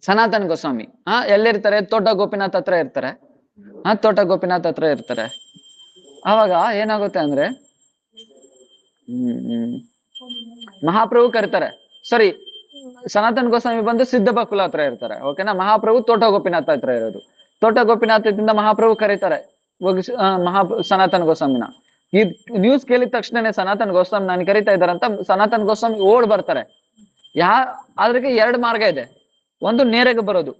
A: ಸನಾತನ್ ಗೋಸ್ವಾಮಿ ಎಲ್ಲಿರ್ತಾರೆ? ತೋಟ ಗೋಪಿನಾಥ್ ಹತ್ರ ಇರ್ತಾರೆ. ತೋಟ ಗೋಪಿನಾಥ್ ಹತ್ರ ಇರ್ತಾರೆ. ಅವಾಗ ಏನಾಗುತ್ತೆ ಅಂದ್ರೆ ಮಹಾಪ್ರಭು ಕರೀತಾರೆ. ಸರಿ, ಸನಾತನ್ ಗೋಸ್ವಾಮಿ ಬಂದು ಸಿದ್ಧ ಬಕುಲ ಹತ್ರ ಇರ್ತಾರೆ. ಓಕೆನಾ? ಮಹಾಪ್ರಭು ತೋಟ ಗೋಪಿನಾಥ್ ಹತ್ರ ಇರೋದು. ತೋಟ ಗೋಪಿನಾಥದಿಂದ ಮಹಾಪ್ರಭು ಕರೀತಾರೆ ಸನಾತನ್ ಗೋಸ್ವಾಮಿನ. ಈ ನ್ಯೂಸ್ ಕೇಳಿದ ತಕ್ಷಣನೇ ಸನಾತನ್ ಗೋಸ್ವಾಮಿ ನಾನು ಕರೀತಾ ಇದ್ದಾರಂತ ಸನಾತನ್ ಗೋಸ್ವಾಮಿ ಓಡ್ ಬರ್ತಾರೆ. ಅದ್ರಿಗೆ 2 ಮಾರ್ಗ ಇದೆ. ಒಂದು ನೇರಗೆ ಬರೋದು,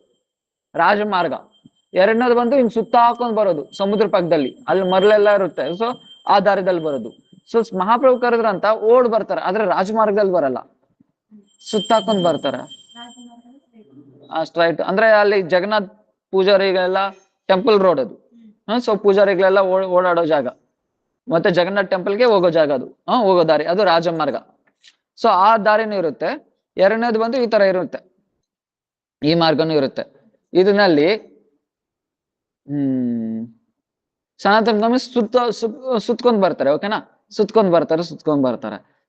A: ರಾಜಮಾರ್ಗ. ಎರಡನೇದು ಬಂದು ಹಿಂಗ್ ಸುತ್ತ ಹಾಕೊಂಡ್ ಬರೋದು ಸಮುದ್ರ ಪಕ್ಕದಲ್ಲಿ, ಅಲ್ಲಿ ಮರಳೆಲ್ಲ ಇರುತ್ತೆ. ಸೊ ಆ ದಾರಿದಲ್ಲಿ ಬರೋದು. ಸೊ ಮಹಾಪ್ರಭು ಕರೆದ್ರಂತ ಓಡ್ ಬರ್ತಾರೆ. ಆದ್ರೆ ರಾಜಮಾರ್ಗದಲ್ಲಿ ಬರಲ್ಲ, ಸುತ್ತಾಕೊಂಡ್ ಬರ್ತಾರೆ. ಸ್ಟ್ರೈಟ್ ಅಂದ್ರೆ ಅಲ್ಲಿ ಜಗನ್ನಾಥ್ ಪೂಜಾರಿಗಳೆಲ್ಲ ಟೆಂಪಲ್ ರೋಡ್ ಅದು. ಸೊ ಪೂಜಾರಿಗಳೆಲ್ಲ ಓಡಾಡೋ ಜಾಗ, ಮತ್ತೆ ಜಗನ್ನಾಥ್ ಟೆಂಪಲ್ಗೆ ಹೋಗೋ ಜಾಗ ಅದು. ಹೋಗೋ ದಾರಿ ಅದು ರಾಜಮಾರ್ಗ. ಸೊ ಆ ದಾರಿನೂ ಇರುತ್ತೆ. ಎರಡನೇದು ಬಂದು ಈ ತರ ಇರುತ್ತೆ, ಈ ಮಾರ್ಗನೂ ಇರುತ್ತೆ. ಇದನ್ನಲ್ಲಿ ಸನಾತನ ಧರ್ಮ ಸುತ್ಕೊಂಡ್ ಬರ್ತಾರೆ. ಓಕೆನಾ? ಸುತ್ಕೊಂಡ್ ಬರ್ತಾರೆ.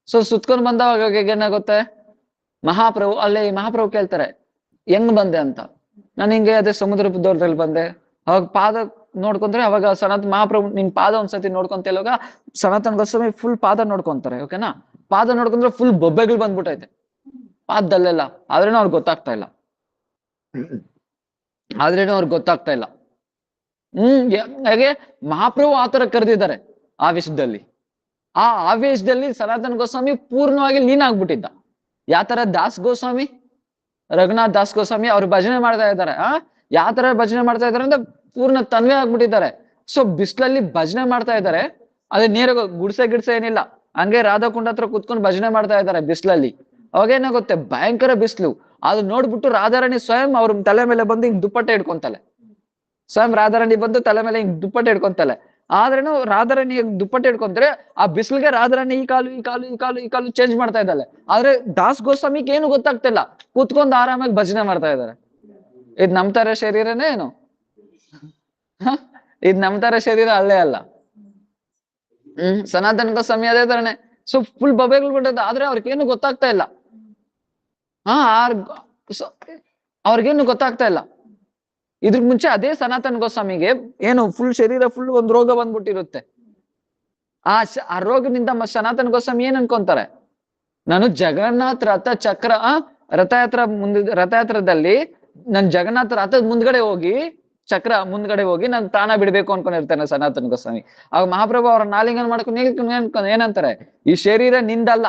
A: ಸೊ ಸುತ್ಕೊಂಡ್ ಬಂದವಾಗ ಏನಾಗುತ್ತೆ? ಮಹಾಪ್ರಭು ಕೇಳ್ತಾರೆ ಹೆಂಗ್ ಬಂದೆ ಅಂತ. ನಾನು ಹಿಂಗೆ ಅದೇ ಸಮುದ್ರ ದೂರದಲ್ಲಿ ಬಂದೆ. ಅವಾಗ ಪಾದ ನೋಡ್ಕೊಂಡ್ರೆ ಅವಾಗ ಮಹಾಪ್ರಭು ನಿನ್ ಪಾದ ಒಂದ್ಸತಿ ನೋಡ್ಕೊಂತ ಇಲ್ಲವಾಗ ಸನಾತನ ಗೋಸ್ವಾಮಿ ಫುಲ್ ಪಾದ ನೋಡ್ಕೊಂತಾರೆ. ಓಕೆನಾ? ಪಾದ ನೋಡ್ಕೊಂಡ್ರೆ ಫುಲ್ ಬೊಬ್ಬೆಗಳು ಬಂದ್ಬಿಟ್ಟೈತೆ ಪಾದದಲ್ಲೆಲ್ಲ. ಆದ್ರೇನು ಅವ್ರಿಗೆ ಗೊತ್ತಾಗ್ತಾ ಇಲ್ಲ. ಹಾಗೆ ಮಹಾಪ್ರಭು ಆತರ ಕರೆದಿದ್ದಾರೆ ಆವೇಶದಲ್ಲಿ. ಆ ಆವೇಶದಲ್ಲಿ ಸನಾತನ ಗೋಸ್ವಾಮಿ ಪೂರ್ಣವಾಗಿ ಲೀನ ಆಗ್ಬಿಟ್ಟಿದ್ದ. ಯಾವ ತರ ದಾಸ್ ಗೋಸ್ವಾಮಿ, ರಘುನಾಥ್ ದಾಸ್ ಗೋಸ್ವಾಮಿ ಅವ್ರು ಭಜನೆ ಮಾಡ್ತಾ ಇದ್ದಾರೆ. ಯಾವ ತರ ಭಜನೆ ಮಾಡ್ತಾ ಇದಾರೆ ಅಂದ್ರೆ ಪೂರ್ಣ ತನ್ವೇ ಆಗ್ಬಿಟ್ಟಿದ್ದಾರೆ. ಸೊ ಬಿಸ್ಲಲ್ಲಿ ಭಜನೆ ಮಾಡ್ತಾ ಇದ್ದಾರೆ. ಅದೇ ನೇರ ಗುಡ್ಸೆ ಏನಿಲ್ಲ, ಹಂಗೆ ರಾಧಾಕುಂಡ ಹತ್ರ ಕುತ್ಕೊಂಡು ಭಜನೆ ಮಾಡ್ತಾ ಇದ್ದಾರೆ ಬಿಸ್ಲಲ್ಲಿ. ಅವಾಗ ಏನಾಗುತ್ತೆ? ಭಯಂಕರ ಬಿಸ್ಲು. ಅದು ನೋಡ್ಬಿಟ್ಟು ರಾಧಾರಾಣಿ ಸ್ವಯಂ ಅವ್ರ ತಲೆ ಮೇಲೆ ಬಂದು ಹಿಂಗ್ ದುಪ್ಪಟ್ಟೆ ಹಿಡ್ಕೊಂತಲೆ. ಸ್ವಯಂ ರಾಧಾರಾಣಿ ಬಂದು ತಲೆ ಮೇಲೆ ಹಿಂಗ್ ದುಪ್ಪಟ್ಟೆ ಹಿಡ್ಕೊಂತಲೆ. ಆದ್ರೇನು ರಾಧಾರಾಣಿ ದುಪ್ಪಟ್ಟೆ ಹಿಡ್ಕೊಂತಾರೆ. ಆ ಬಿಸಿಲಿಗೆ ರಾಧಾರಾಣಿ ಈ ಕಾಲು ಚೇಂಜ್ ಮಾಡ್ತಾ ಇದ್ದಾಳೆ. ಆದ್ರೆ ದಾಸ್ ಗೋಸ್ವಾಮಿಗೆ ಏನು ಗೊತ್ತಾಗ್ತಿಲ್ಲ, ಕೂತ್ಕೊಂಡು ಆರಾಮಾಗಿ ಭಜನೆ ಮಾಡ್ತಾ ಇದ್ದಾರೆ. ಇದ್ ನಮ್ತರ ಶರೀರನೇ ಏನು? ಇದ್ ನಮ್ತರ ಶರೀರ ಅಲ್ಲೇ ಅಲ್ಲ. ಸನಾತನ ಗೋಸ್ವಾಮಿ ಅದೇ ತರನೇ. ಸೊ ಫುಲ್ ಬೊಬ್ಬೆಗಳು ಬಿಟ್ಟದ, ಆದ್ರೆ ಅವ್ರಿಗೇನು ಗೊತ್ತಾಗ್ತಾ ಇಲ್ಲ. ಅವ್ರಿಗೇನು ಗೊತ್ತಾಗ್ತಾ ಇಲ್ಲ. ಇದ್ರ ಮುಂಚೆ ಅದೇ ಸನಾತನ ಗೋಸ್ವಾಮಿಗೆ ಏನು ಫುಲ್ ಶರೀರ ಫುಲ್ ಒಂದ್ ರೋಗ ಬಂದ್ಬಿಟ್ಟಿರುತ್ತೆ. ಆ ರೋಗದಿಂದ ಸನಾತನ ಗೋಸ್ವಾಮಿ ಏನ್ ಅನ್ಕೊಂತಾರೆ, ನಾನು ಜಗನ್ನಾಥ್ ರಥಯಾತ್ರದಲ್ಲಿ ನನ್ ಜಗನ್ನಾಥ ರಥದ ಮುಂದ್ಗಡೆ ಹೋಗಿ ಚಕ್ರ ಮುಂದ್ಗಡೆ ಹೋಗಿ ನಾನು ಪ್ರಾಣ ಬಿಡ್ಬೇಕು ಅನ್ಕೊಂಡಿರ್ತಾನೆ ಸನಾತನ ಗೋಸ್ವಾಮಿ. ಆಗ ಮಹಾಪ್ರಭು ಅವರ ನಾಲಿಂಗನ್ ಮಾಡ್ಕೊಂಡು ಏನಂತಾರೆ, ಈ ಶರೀರ ನಿಂದಲ್ಲ,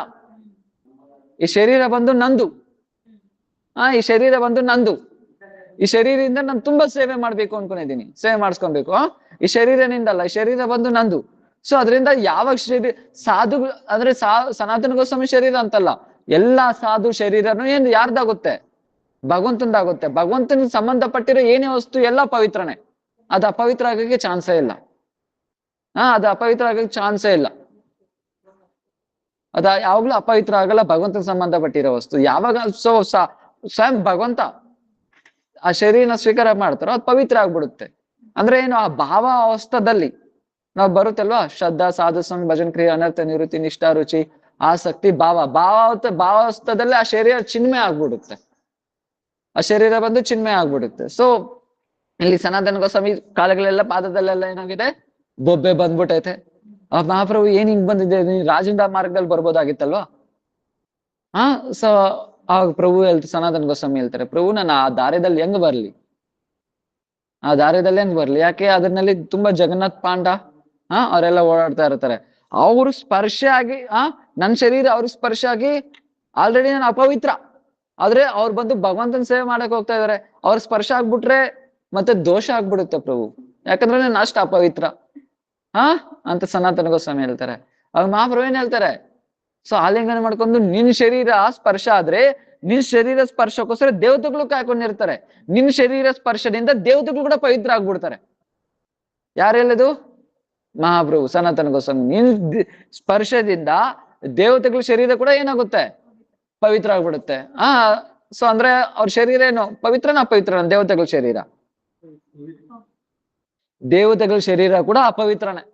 A: ಈ ಶರೀರ ಬಂದು ನಂದು. ಈ ಶರೀರ ಬಂದು ನಂದು. ಈ ಶರೀರದಿಂದ ನಾನು ತುಂಬಾ ಸೇವೆ ಮಾಡ್ಬೇಕು ಅನ್ಕೊಂಡಿದ್ದೀನಿ, ಸೇವೆ ಮಾಡಿಸ್ಕೊಬೇಕು. ಈ ಶರೀರ ನಿಂದಲ್ಲ, ಈ ಶರೀರ ಬಂದು ನಂದು. ಸೊ ಅದರಿಂದ ಯಾವಾಗ ಸಾಧು ಅಂದ್ರೆ ಸನಾತನ ಗೋಸ್ವಾಮಿ ಶರೀರ ಅಂತಲ್ಲ, ಎಲ್ಲಾ ಸಾಧು ಶರೀರನು ಏನ್ ಯಾರ್ದಾಗುತ್ತೆ, ಭಗವಂತಂದಾಗುತ್ತೆ. ಭಗವಂತನ ಸಂಬಂಧಪಟ್ಟಿರೋ ಏನೇ ವಸ್ತು ಎಲ್ಲ ಪವಿತ್ರನೇ. ಅದು ಅಪವಿತ್ರ ಆಗಕ್ಕೆ ಚಾನ್ಸೇ ಇಲ್ಲ. ಅದು ಅಪವಿತ್ರ ಆಗಕ್ಕೆ ಚಾನ್ಸೇ ಇಲ್ಲ. ಅದ ಯಾವಾಗ್ಲೂ ಅಪವಿತ್ರ ಆಗಲ್ಲ ಭಗವಂತನ ಸಂಬಂಧಪಟ್ಟಿರೋ ವಸ್ತು. ಯಾವಾಗ ಸ್ವಯಂ ಭಗವಂತ ಆ ಶರೀರನ ಸ್ವೀಕಾರ ಮಾಡ್ತಾರೋ ಅದು ಪವಿತ್ರ ಆಗ್ಬಿಡುತ್ತೆ. ಅಂದ್ರೆ ಏನು, ಆ ಭಾವ ಅವಸ್ಥದಲ್ಲಿ ನಾವು ಬರುತ್ತಲ್ವಾ, ಶ್ರದ್ಧಾ, ಸಾಧು ಸಂಘ, ಭಜನ್ ಕ್ರಿಯೆ, ಅನರ್ಥ ನಿವೃತ್ತಿ, ನಿಷ್ಠಾ, ರುಚಿ, ಆಸಕ್ತಿ, ಭಾವಾವಸ್ಥದಲ್ಲಿ ಆ ಶರೀರ ಚಿನ್ಮಯ ಆಗ್ಬಿಡುತ್ತೆ. ಆ ಶರೀರ ಬಂದು ಚಿನ್ಮಯ ಆಗ್ಬಿಡುತ್ತೆ. ಸೊ ಇಲ್ಲಿ ಸನಾತನ ಗೋಸ್ವಾಮಿ ಕಾಲಗಳೆಲ್ಲ ಪಾದದಲ್ಲೆಲ್ಲ ಏನಾಗಿದೆ, ಬೊಬ್ಬೆ ಬಂದ್ಬಿಟ್ಟೈತೆ. ಆ ಮಹಾಪ್ರಭು ಏನ್ ಹಿಂಗ್ ಬಂದಿದೆ, ರಾಜೇಂದ್ರ ಮಾರ್ಗದಲ್ಲಿ ಬರ್ಬೋದಾಗಿತ್ತಲ್ವಾ. ಸೊ ಆ ಪ್ರಭು ಸನಾತನ ಗೋಸ್ವಾಮಿ ಹೇಳ್ತಾರೆ, ಪ್ರಭು ನಾನು ಆ ದಾರ್ಯದಲ್ಲಿ ಹೆಂಗ್ ಬರ್ಲಿ, ಆ ದಾರ್ಯದಲ್ಲಿ ಹೆಂಗ್ ಬರ್ಲಿ, ಯಾಕೆ ಅದರಲ್ಲಿ ತುಂಬಾ ಜಗನ್ನಾಥ್ ಪಾಂಡ ಅವರೆಲ್ಲ ಓಡಾಡ್ತಾ ಇರ್ತಾರೆ. ಅವ್ರು ಸ್ಪರ್ಶ ಆಗಿ ನನ್ ಶರೀರ ಅವ್ರ ಸ್ಪರ್ಶ ಆಗಿ ಆಲ್ರೆಡಿ ನಾನು ಅಪವಿತ್ರ, ಆದ್ರೆ ಅವ್ರು ಬಂದು ಭಗವಂತನ ಸೇವೆ ಮಾಡಕ್ ಹೋಗ್ತಾ ಇದಾರೆ. ಅವ್ರ ಸ್ಪರ್ಶ ಆಗ್ಬಿಟ್ರೆ ಮತ್ತೆ ದೋಷ ಆಗ್ಬಿಡುತ್ತೆ ಪ್ರಭು, ಯಾಕಂದ್ರೆ ನಾನು ಅಷ್ಟ ಅಪವಿತ್ರ ಅಂತ ಸನಾತನ ಗೋಸ್ವಾಮಿ ಹೇಳ್ತಾರೆ. ಅವಾಗ ಮಹಾಪ್ರಭು ಏನ್ ಹೇಳ್ತಾರೆ, ಸೊ ಆಲಿಂಗನ ಮಾಡ್ಕೊಂಡು ನಿನ್ ಶರೀರ ಸ್ಪರ್ಶ ಆದ್ರೆ ನಿನ್ ಶರೀರ ಸ್ಪರ್ಶಕ್ಕೋಸ್ಕರ ದೇವತೆಗಳು ಕಾಯ್ಕೊಂಡಿರ್ತಾರೆ. ನಿನ್ ಶರೀರ ಸ್ಪರ್ಶದಿಂದ ದೇವತೆಗಳು ಕೂಡ ಪವಿತ್ರ ಆಗ್ಬಿಡ್ತಾರೆ. ಯಾರು ಹೇಳದು, ಮಹಾಪ್ರಭು ಸನಾತನ ಗೋಸ್ವಾಮಿ. ನಿನ್ ಸ್ಪರ್ಶದಿಂದ ದೇವತೆಗಳ ಶರೀರ ಕೂಡ ಏನಾಗುತ್ತೆ, ಪವಿತ್ರ ಆಗ್ಬಿಡುತ್ತೆ. ಸೊ ಅಂದ್ರೆ ಅವ್ರ ಶರೀರ ಏನು ಪವಿತ್ರನ ಅಪವಿತ್ರನ, ದೇವತೆಗಳ ಶರೀರ, ದೇವತೆಗಳ ಶರೀರ ಕೂಡ ಅಪವಿತ್ರನೇ.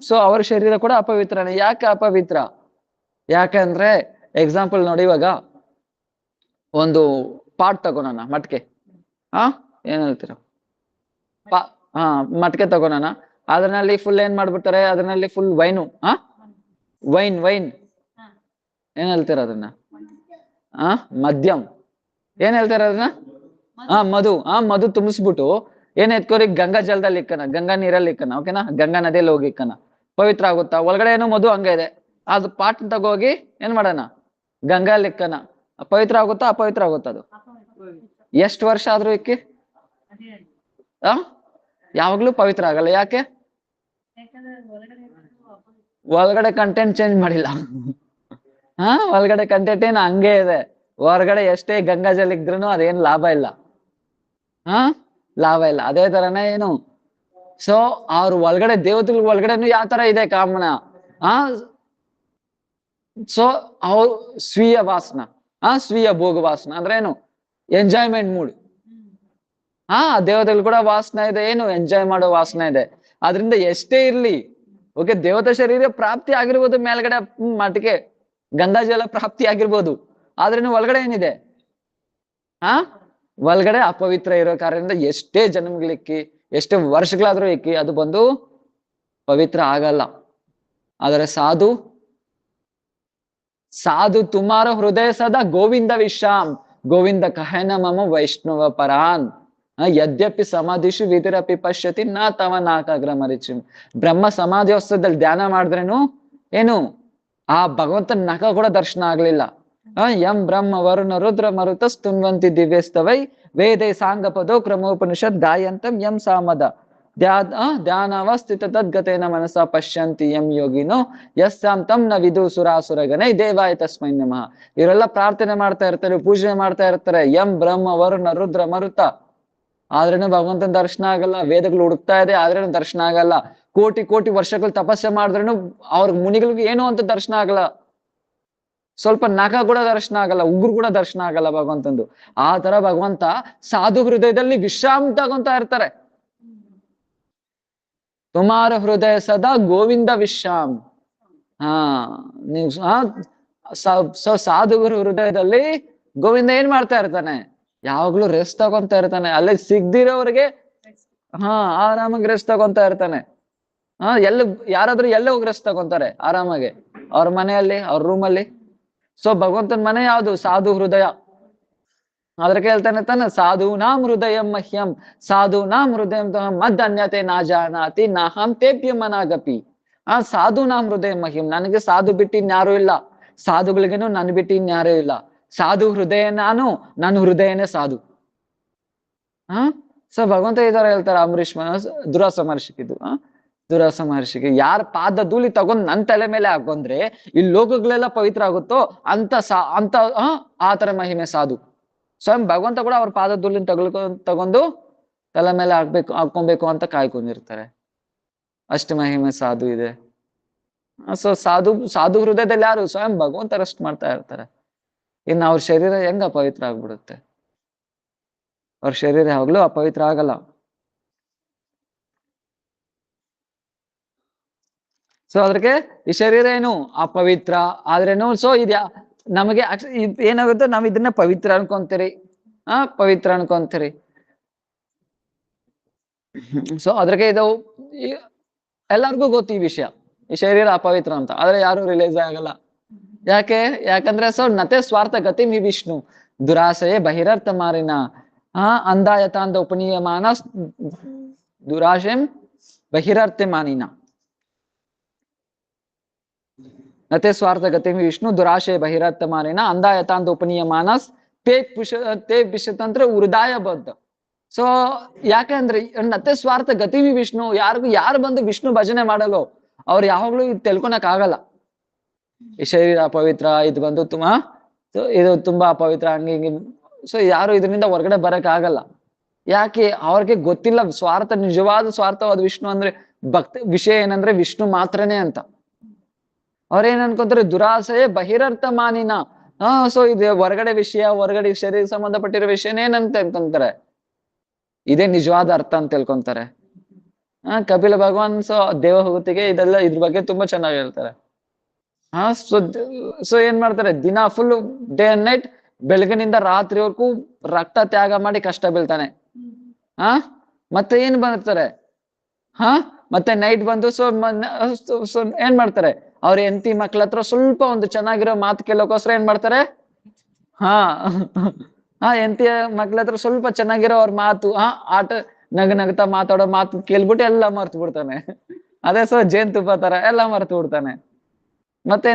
A: ಸೊ ಅವ್ರ ಶರೀರ ಕೂಡ ಅಪವಿತ್ರನೇ. ಯಾಕೆ ಅಪವಿತ್ರ, ಯಾಕಂದ್ರೆ ಎಕ್ಸಾಂಪಲ್ ನೋಡಿ, ಇವಾಗ ಒಂದು ಪಾಟ್ ತಗೋಣ, ಮಟ್ಕೆ, ಏನ್ ಹೇಳ್ತೀರ, ಮಟ್ಕೆ ತಗೋಣ. ಅದ್ರಲ್ಲಿ ಫುಲ್ ಏನ್ ಮಾಡ್ಬಿಡ್ತಾರೆ, ಅದ್ರಲ್ಲಿ ಫುಲ್ ವೈನು, ವೈನ್ ಏನ್ ಹೇಳ್ತೀರ ಅದನ್ನ, ಮದ್ಯಂ ಏನ್ ಹೇಳ್ತಾರ ಅದನ್ನ, ಮಧು ತುಂಬಿಸ್ಬಿಟ್ಟು ಏನ್ ಎತ್ಕೋರಿ, ಗಂಗಾ ಜಲದಲ್ಲಿ ಇಕ್ಕನ, ಗಂಗಾ ನೀರಲ್ಲಿ ಇಕ್ಕನ, ಓಕೆನಾ, ಗಂಗಾ ನದಿಯಲ್ಲಿ ಹೋಗಿ ಇಕ್ಕನ, ಪವಿತ್ರ ಆಗುತ್ತಾ? ಒಳಗಡೆ ಏನೋ ಮಧು ಹಂಗ ಇದೆ, ಅದು ಪಾಟ್ ತಗೋಗಿ ಏನ್ ಮಾಡೋಣ, ಗಂಗಾ ಇಕ್ಕನ, ಪವಿತ್ರ ಆಗುತ್ತಾ ಅಪವಿತ್ರ ಆಗುತ್ತಾ? ಅದು ಎಷ್ಟು ವರ್ಷ ಆದ್ರೂ ಇಕ್ಕಿ ಯಾವಾಗ್ಲೂ ಪವಿತ್ರ ಆಗಲ್ಲ. ಯಾಕೆ? ಒಳಗಡೆ ಕಂಟೆಂಟ್ ಚೇಂಜ್ ಮಾಡಿಲ್ಲ. ಒಳಗಡೆ ಕಂಟೆಂಟ್ ಏನ್ ಹಂಗೆ ಇದೆ, ಹೊರಗಡೆ ಎಷ್ಟೇ ಗಂಗಾ ಜಲ ಇದ್ರೂ ಅದೇನ್ ಲಾಭ ಇಲ್ಲ, ಲಾಭ ಇಲ್ಲ. ಅದೇ ತರನೇ ಏನು, ಸೊ ಅವ್ರ ಒಳಗಡೆ ದೇವತೆಗಳ ಒಳಗಡೆನು ಯಾವ ತರ ಇದೆ ಕಾಮನ, ಸೊ ಅವ್ರು ಸ್ವೀಯ ವಾಸನ, ಸ್ವೀಯ ಭೋಗ ವಾಸನ ಅಂದ್ರೆ ಏನು, ಎಂಜಾಯ್ಮೆಂಟ್ ಮೂಡ್. ದೇವತೆಗಳು ಕೂಡ ವಾಸನ ಇದೆ, ಏನು ಎಂಜಾಯ್ ಮಾಡೋ ವಾಸನ ಇದೆ. ಅದ್ರಿಂದ ಎಷ್ಟೇ ಇರ್ಲಿ, ಓಕೆ, ದೇವತಾ ಶರೀರ ಪ್ರಾಪ್ತಿ ಆಗಿರ್ಬೋದು, ಮೇಲ್ಗಡೆ ಮಟ್ಟಿಗೆ ಗಂಗಾಜಲ ಪ್ರಾಪ್ತಿ ಆಗಿರ್ಬೋದು, ಆದ್ರೇನು ಒಳಗಡೆ ಏನಿದೆ, ಒಳಗಡೆ ಅಪವಿತ್ರ ಇರೋ ಕಾರಣದಿಂದ ಎಷ್ಟೇ ಜನ್ಮಗಳಿಕ್ಕಿ, ಎಷ್ಟೇ ವರ್ಷಗಳಾದ್ರೂ ಇಕ್ಕಿ, ಅದು ಬಂದು ಪವಿತ್ರ ಆಗಲ್ಲ. ಆದರೆ ಸಾಧು ತುಮಾರ ಹೃದಯ ಸದಾ ಗೋವಿಂದ ವಿಶ್ರಾಮ್, ಗೋವಿಂದ ಕಹನ ಮಮ ವೈಷ್ಣವ ಪರಾನ್, ಯದ್ಯಪಿ ಸಮಾಧಿಶು ವಿಧಿರಪಿ ಪಶ್ಯತಿ ನಾ ತವ ನಾಕಾಗ್ರ ಮರಿಚಿ. ಬ್ರಹ್ಮ ಸಮಾಧಿ ಅವಸ್ಥದಲ್ಲಿ ಧ್ಯಾನ ಮಾಡಿದ್ರೇನು ಏನು, ಆ ಭಗವಂತನ ನಖ ಕೂಡ ದರ್ಶನ ಆಗ್ಲಿಲ್ಲ. ಯಂ ಬ್ರಹ್ಮ ವರುಣ ರುದ್ರ ಮರುತ ಸ್ತುನ್ವಂತಿ ದಿವ್ಯಸ್ತವೈ ವೇದೇ ಸಾಂಗ ಪದೋ ಕ್ರಮೋಪನಿಷತ್ ಗಾಯಂತಂ ಯಂ ಸಾಮದ ಧ್ಯಾನವಸ್ಥಿತ ತದ್ಗತೇನ ಮನಸ ಪಶ್ಯಂತಿ ಯಂ ಯೋಗಿನೋ ಯಸ್ಸಾಂ ತಂ ನ ವಿದು ಸುರಾಸುರಗಣೈ ದೇವಾಯ ತಸ್ಮೈ ನಮಃ. ಇವರೆಲ್ಲ ಪ್ರಾರ್ಥನೆ ಮಾಡ್ತಾ ಇರ್ತಾರೆ, ಪೂಜೆ ಮಾಡ್ತಾ ಇರ್ತಾರೆ, ಯಂ ಬ್ರಹ್ಮ ವರುಣ ರುದ್ರ ಮರುತ, ಆದ್ರೇನು ಭಗವಂತನ ದರ್ಶನ ಆಗಲ್ಲ. ವೇದಗಳು ಹುಡುಕ್ತಾ ಇದೆ, ಆದ್ರೇನು ದರ್ಶನ ಆಗಲ್ಲ. ಕೋಟಿ ಕೋಟಿ ವರ್ಷಗಳು ತಪಸ್ಸೆ ಮಾಡಿದ್ರೇನು ಅವ್ರ ಮುನಿಗಳಿಗೆ ಏನೋ ಅಂತ ದರ್ಶನ ಆಗಲ್ಲ. ಸ್ವಲ್ಪ ನಖ ಕೂಡ ದರ್ಶನ ಆಗಲ್ಲ, ಉಗುರು ಕೂಡ ದರ್ಶನ ಆಗಲ್ಲ ಭಗವಂತಂದು. ಆ ತರ ಭಗವಂತ ಸಾಧು ಹೃದಯದಲ್ಲಿ ವಿಶ್ರಾಂತಿ ತಗೊಂತಾ ಇರ್ತಾರೆ. ತುಮಾರ ಹೃದಯ ಸದಾ ಗೋವಿಂದ ವಿಶ್ರಾಮ್. ಹಾ ನೀವು ಸಾಧುಗುರು ಹೃದಯದಲ್ಲಿ ಗೋವಿಂದ ಏನ್ ಮಾಡ್ತಾ ಇರ್ತಾನೆ, ಯಾವಾಗ್ಲೂ ರೆಸ್ಟ್ ತಗೊಂತ ಇರ್ತಾನೆ. ಅಲ್ಲಿ ಸಿಗ್ದಿರೋವ್ರಿಗೆ ಆರಾಮಾಗಿ ರೆಸ್ಟ್ ತಗೊಂತ ಇರ್ತಾನೆ. ಯಾರಾದ್ರೂ ಎಲ್ಲ ಹೋಗಿ ರೆಸ್ಟ್ ತಗೊಂತಾರೆ ಆರಾಮಾಗಿ, ಅವ್ರ ಮನೆಯಲ್ಲಿ, ಅವ್ರ ರೂಮಲ್ಲಿ. ಸೊ ಭಗವಂತನ ಮನೆ ಯಾವುದು? ಸಾಧು ಹೃದಯ. ಅದಕ್ಕೆ ಹೇಳ್ತಾನೆ ತಾನೆ, ಸಾಧೂನಾಂ ಹೃದಯಂ ಮಹ್ಯಂ ಸಾಧೂನಾಂ ಹೃದಯಂ ಮದನ್ಯತೆ ನಾ ಜಾನಾತಿ ನಾಹಂ ತೇಪ್ಯ ಮನಾಗಪಿ. ಸಾಧೂನಾಂ ಹೃದಯ ಮಹ್ಯಂ, ನನಗೆ ಸಾಧು ಬಿಟ್ಟು ಇನ್ಯಾರು ಇಲ್ಲ, ಸಾಧುಗಳಿಗೇನು ನನ್ ಬಿಟ್ಟು ಇನ್ಯಾರೂ ಇಲ್ಲ. ಸಾಧು ಹೃದಯ ನಾನು, ನನ್ನ ಹೃದಯನೇ ಸಾಧು. ಸೊ ಭಗವಂತ ಈ ತರ ಹೇಳ್ತಾರೆ ಅಂಬರೀಷ್ ದುರಾಸ ಮಹರ್ಷಿಗಿದ್ದು. ದುರಾಸ ಮಹರ್ಷಿಗೆ ಯಾರ ಪಾದ ಧೂಳಿ ತಗೊಂಡ್ ನನ್ ತಲೆ ಮೇಲೆ ಹಾಕೊಂಡ್ರೆ ಈ ಲೋಕಗಳೆಲ್ಲ ಪವಿತ್ರ ಆಗುತ್ತೋ ಅಂತ ಆತರ ಮಹಿಮೆ ಸಾಧು. ಸ್ವಯಂ ಭಗವಂತ ಕೂಡ ಅವ್ರ ಪಾದ ಧೂಳಿನ ತಗೊಂಡು ತಲೆ ಮೇಲೆ ಹಾಕೊಬೇಕು ಅಂತ ಕಾಯ್ಕೊಂಡಿರ್ತಾರೆ. ಅಷ್ಟು ಮಹಿಮೆ ಸಾಧು ಇದೆ. ಸೊ ಸಾಧು ಹೃದಯದಲ್ಲಿ ಯಾರು? ಸ್ವಯಂ ಭಗವಂತ ರೆಸ್ಟ್ ಮಾಡ್ತಾ ಇರ್ತಾರೆ. ಇನ್ನು ಅವ್ರ ಶರೀರ ಹೆಂಗ ಅಪವಿತ್ರ ಆಗ್ಬಿಡುತ್ತೆ? ಅವ್ರ ಶರೀರ ಯಾವಾಗ್ಲೂ ಅಪವಿತ್ರ ಆಗಲ್ಲ. ಸೊ ಅದ್ರಿಗೆ ಈ ಶರೀರ ಏನು ಅಪವಿತ್ರ ಆದ್ರೇನು, ಸೊ ಇದ್ಯಾ ನಮಗೆ ಏನಾಗುತ್ತೆ, ನಾವ್ ಇದನ್ನ ಪವಿತ್ರ ಅನ್ಕೊಂತೀರಿ, ಪವಿತ್ರ ಅನ್ಕೊಂತೀರಿ. ಸೊ ಅದ್ರಿಗೆ ಇದು ಎಲ್ಲರಿಗೂ ಗೊತ್ತು ಈ ವಿಷಯ, ಈ ಶರೀರ ಅಪವಿತ್ರ ಅಂತ. ಆದ್ರೆ ಯಾರು ರಿಲೈಸ್ ಆಗಲ್ಲ. ಯಾಕಂದ್ರೆ ಸೊ ನತೆ ಸ್ವಾರ್ಥ ಗತಿ ಮಿ ವಿಷ್ಣು ದುರಾಸೆಯೇ ಬಹಿರರ್ಥ ಮಾರಿನ ಅಂದಾಯತಾಂದ ಉಪನೀಯಮಾನ ದುರಾಶೆಂ ಬಹಿರರ್ಥೆ ಮಾನಿನ. ನತೆ ಸ್ವಾರ್ಥ ಗತಿ ವಿಷ್ಣು ದುರಾಶಯ ಬಹಿರರ್ಥ ಮಾರಿನ ಅಂದಾಯತಾಂದ ಉಪನೀಯಮಾನಸ್ ತೇ ವಿಷತಂತ್ರ ಹೃದಯ ಬದ್ಧ. ಸೊ ಯಾಕಂದ್ರೆ ನತೆ ಸ್ವಾರ್ಥ ಗತಿ ವಿಷ್ಣು, ಯಾರು ಬಂದು ವಿಷ್ಣು ಭಜನೆ ಮಾಡಲು ಅವ್ರು ಯಾವಾಗ್ಲೂ ಇದು ತಿಳ್ಕೊಳಕ್ ಆಗಲ್ಲ. ಈ ಶರೀರ ಅಪವಿತ್ರ, ಇದು ಬಂದು ಇದು ತುಂಬಾ ಅಪವಿತ್ರ, ಹಂಗೆ. ಸೊ ಯಾರು ಇದರಿಂದ ಹೊರಗಡೆ ಬರಕ್ ಆಗಲ್ಲ. ಯಾಕೆ? ಅವ್ರಿಗೆ ಗೊತ್ತಿಲ್ಲ ಸ್ವಾರ್ಥ, ನಿಜವಾದ ಸ್ವಾರ್ಥವಾದ ವಿಷ್ಣು ಅಂದ್ರೆ ಭಕ್ತಿ ವಿಷಯ ಏನಂದ್ರೆ ವಿಷ್ಣು ಮಾತ್ರನೇ ಅಂತ. ಅವ್ರೇನ್ ಅನ್ಕೊಂತಾರೆ? ದುರಾಸೆಯೇ ಬಹಿರರ್ಥ ಮಾನಿನ. ಸೊ ಇದು ಹೊರಗಡೆ ವಿಷಯ, ಹೊರಗಡೆ ಶರೀರ ಸಂಬಂಧಪಟ್ಟಿರೋ ವಿಷಯನೇನಂತ ಅನ್ಕೊಂತಾರೆ, ಇದೇ ನಿಜವಾದ ಅರ್ಥ ಅಂತ ತಿಳ್ಕೊಂತಾರೆ. ಕಪಿಲ ಭಗವಾನ್ ಸೊ ದೇವಹೂತಿಗೆ ಇದೆಲ್ಲ ಇದ್ರ ಬಗ್ಗೆ ತುಂಬಾ ಚೆನ್ನಾಗಿ ಹೇಳ್ತಾರೆ. ಸೊ ಏನ್ ಮಾಡ್ತಾರೆ, ದಿನ ಫುಲ್ ಡೇ ಅಂಡ್ ನೈಟ್, ಬೆಳಗಿನಿಂದ ರಾತ್ರಿವರೆಗೂ ರಕ್ತ ತ್ಯಾಗ ಮಾಡಿ ಕಷ್ಟ ಬೀಳ್ತಾನೆ. ಮತ್ತೆ ಏನ್ ಬರ್ತಾರೆ, ಮತ್ತೆ ನೈಟ್ ಬಂದು ಸೊ ಏನ್ ಮಾಡ್ತಾರೆ, ಅವ್ರ ಹೆಂಡತಿ ಮಕ್ಳ ಹತ್ರ ಸ್ವಲ್ಪ ಒಂದು ಚೆನ್ನಾಗಿರೋ ಮಾತು ಕೇಳೋಕೋಸ್ಕರ ಏನ್ ಮಾಡ್ತಾರೆ, ಹೆಂಡತಿಯ ಮಕ್ಳ ಹತ್ರ ಸ್ವಲ್ಪ ಚೆನ್ನಾಗಿರೋ ಅವ್ರ ಮಾತು, ಆಟ ನಗನಗ್ತಾ ಮಾತಾಡೋ ಮಾತು ಕೇಳ್ಬಿಟ್ಟು ಎಲ್ಲ ಮರ್ತು ಬಿಡ್ತಾನೆ. ಅದೇ ಸೊ ಜೇನುತುಪ್ಪ ತರ ಎಲ್ಲ ಮರ್ತು ಬಿಡ್ತಾನೆ. ಮತ್ತೆ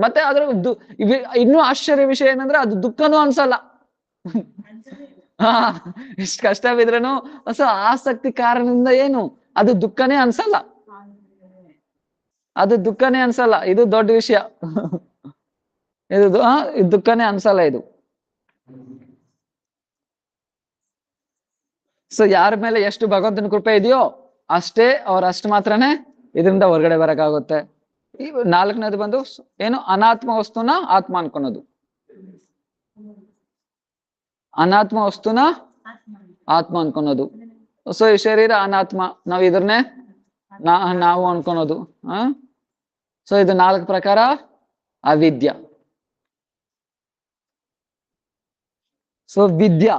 A: ಮತ್ತೆ ಅದ್ರ ಇನ್ನೂ ಆಶ್ಚರ್ಯ ವಿಷಯ ಏನಂದ್ರೆ ಅದು ದುಃಖನೂ ಅನ್ಸಲ್ಲ. ಇಷ್ಟ ಕಷ್ಟ ಬಿದ್ರೇನು ಸೊ ಆಸಕ್ತಿ ಕಾರಣದಿಂದ ಏನು ಅದು ದುಃಖನೇ ಅನ್ಸಲ್ಲ, ಅದು ದುಃಖನೇ ಅನ್ಸಲ್ಲ. ಇದು ದೊಡ್ಡ ವಿಷಯ. ಇದು ದುಃಖನೇ ಅನ್ಸಲ್ಲ ಇದು. ಸೊ ಯಾರ ಮೇಲೆ ಎಷ್ಟು ಭಗವಂತನ ಕೃಪೆ ಇದೆಯೋ ಅಷ್ಟೇ ಅಷ್ಟು ಮಾತ್ರನೇ ಇದರಿಂದ ಹೊರಗಡೆ ಬರಕಾಗುತ್ತೆ. ಈ ನಾಲ್ಕನೇದು ಬಂದು ಏನು, ಅನಾತ್ಮ ವಸ್ತುನ ಆತ್ಮ ಅನ್ಕೊಳೋದು. ಅನಾತ್ಮ ವಸ್ತುನ ಆತ್ಮ ಅನ್ಕೊಳೋದು. ಸೊ ಈ ಶರೀರ ಅನಾತ್ಮ, ನಾವ್ ಇದನ್ನೇ ನಾವು ಅನ್ಕೊಳೋದು. ಸೊ ಇದು 4 ಪ್ರಕಾರ ಅವಿದ್ಯ. ಸೊ ವಿದ್ಯಾ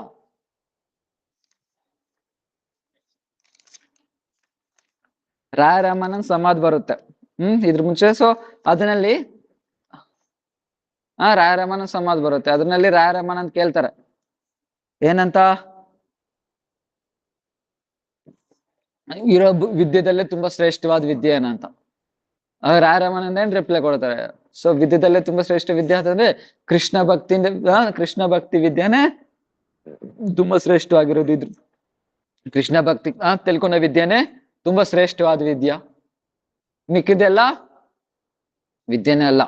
A: ರಾಯರಾಮನನ್ ಸಮಾಧಿ ಬರುತ್ತೆ. ಇದ್ರ ಮುಂಚೆ ಸೊ ಅದರಲ್ಲಿ ರಾಯರಾಮನನ್ ಸಮಾಧಿ ಬರುತ್ತೆ. ಅದರಲ್ಲಿ ರಾಯರಾಮನಂದ್ ಕೇಳ್ತಾರೆ ಏನಂತ, ಇರೋ ವಿದ್ಯೆದಲ್ಲೇ ತುಂಬಾ ಶ್ರೇಷ್ಠವಾದ ವಿದ್ಯೆ ಏನಂತ. ರಾಯರಾಮನಂದ ಏನ್ ರಿಪ್ಲೈ ಕೊಡ್ತಾರೆ, ಸೊ ವಿದ್ಯೆದಲ್ಲೇ ತುಂಬಾ ಶ್ರೇಷ್ಠ ವಿದ್ಯೆ ಅಂತಂದ್ರೆ ಕೃಷ್ಣ ಭಕ್ತಿ ವಿದ್ಯೆನೇ ತುಂಬಾ ಶ್ರೇಷ್ಠವಾಗಿರೋದು. ಇದ್ರು ಕೃಷ್ಣ ಭಕ್ತಿ ತಿಳ್ಕೊಂಡ ವಿದ್ಯೆನೇ ತುಂಬಾ ಶ್ರೇಷ್ಠವಾದ ವಿದ್ಯಾ, ಮಿಕ್ಕಿದೆಲ್ಲ ವಿದ್ಯೆನೇ ಅಲ್ಲ.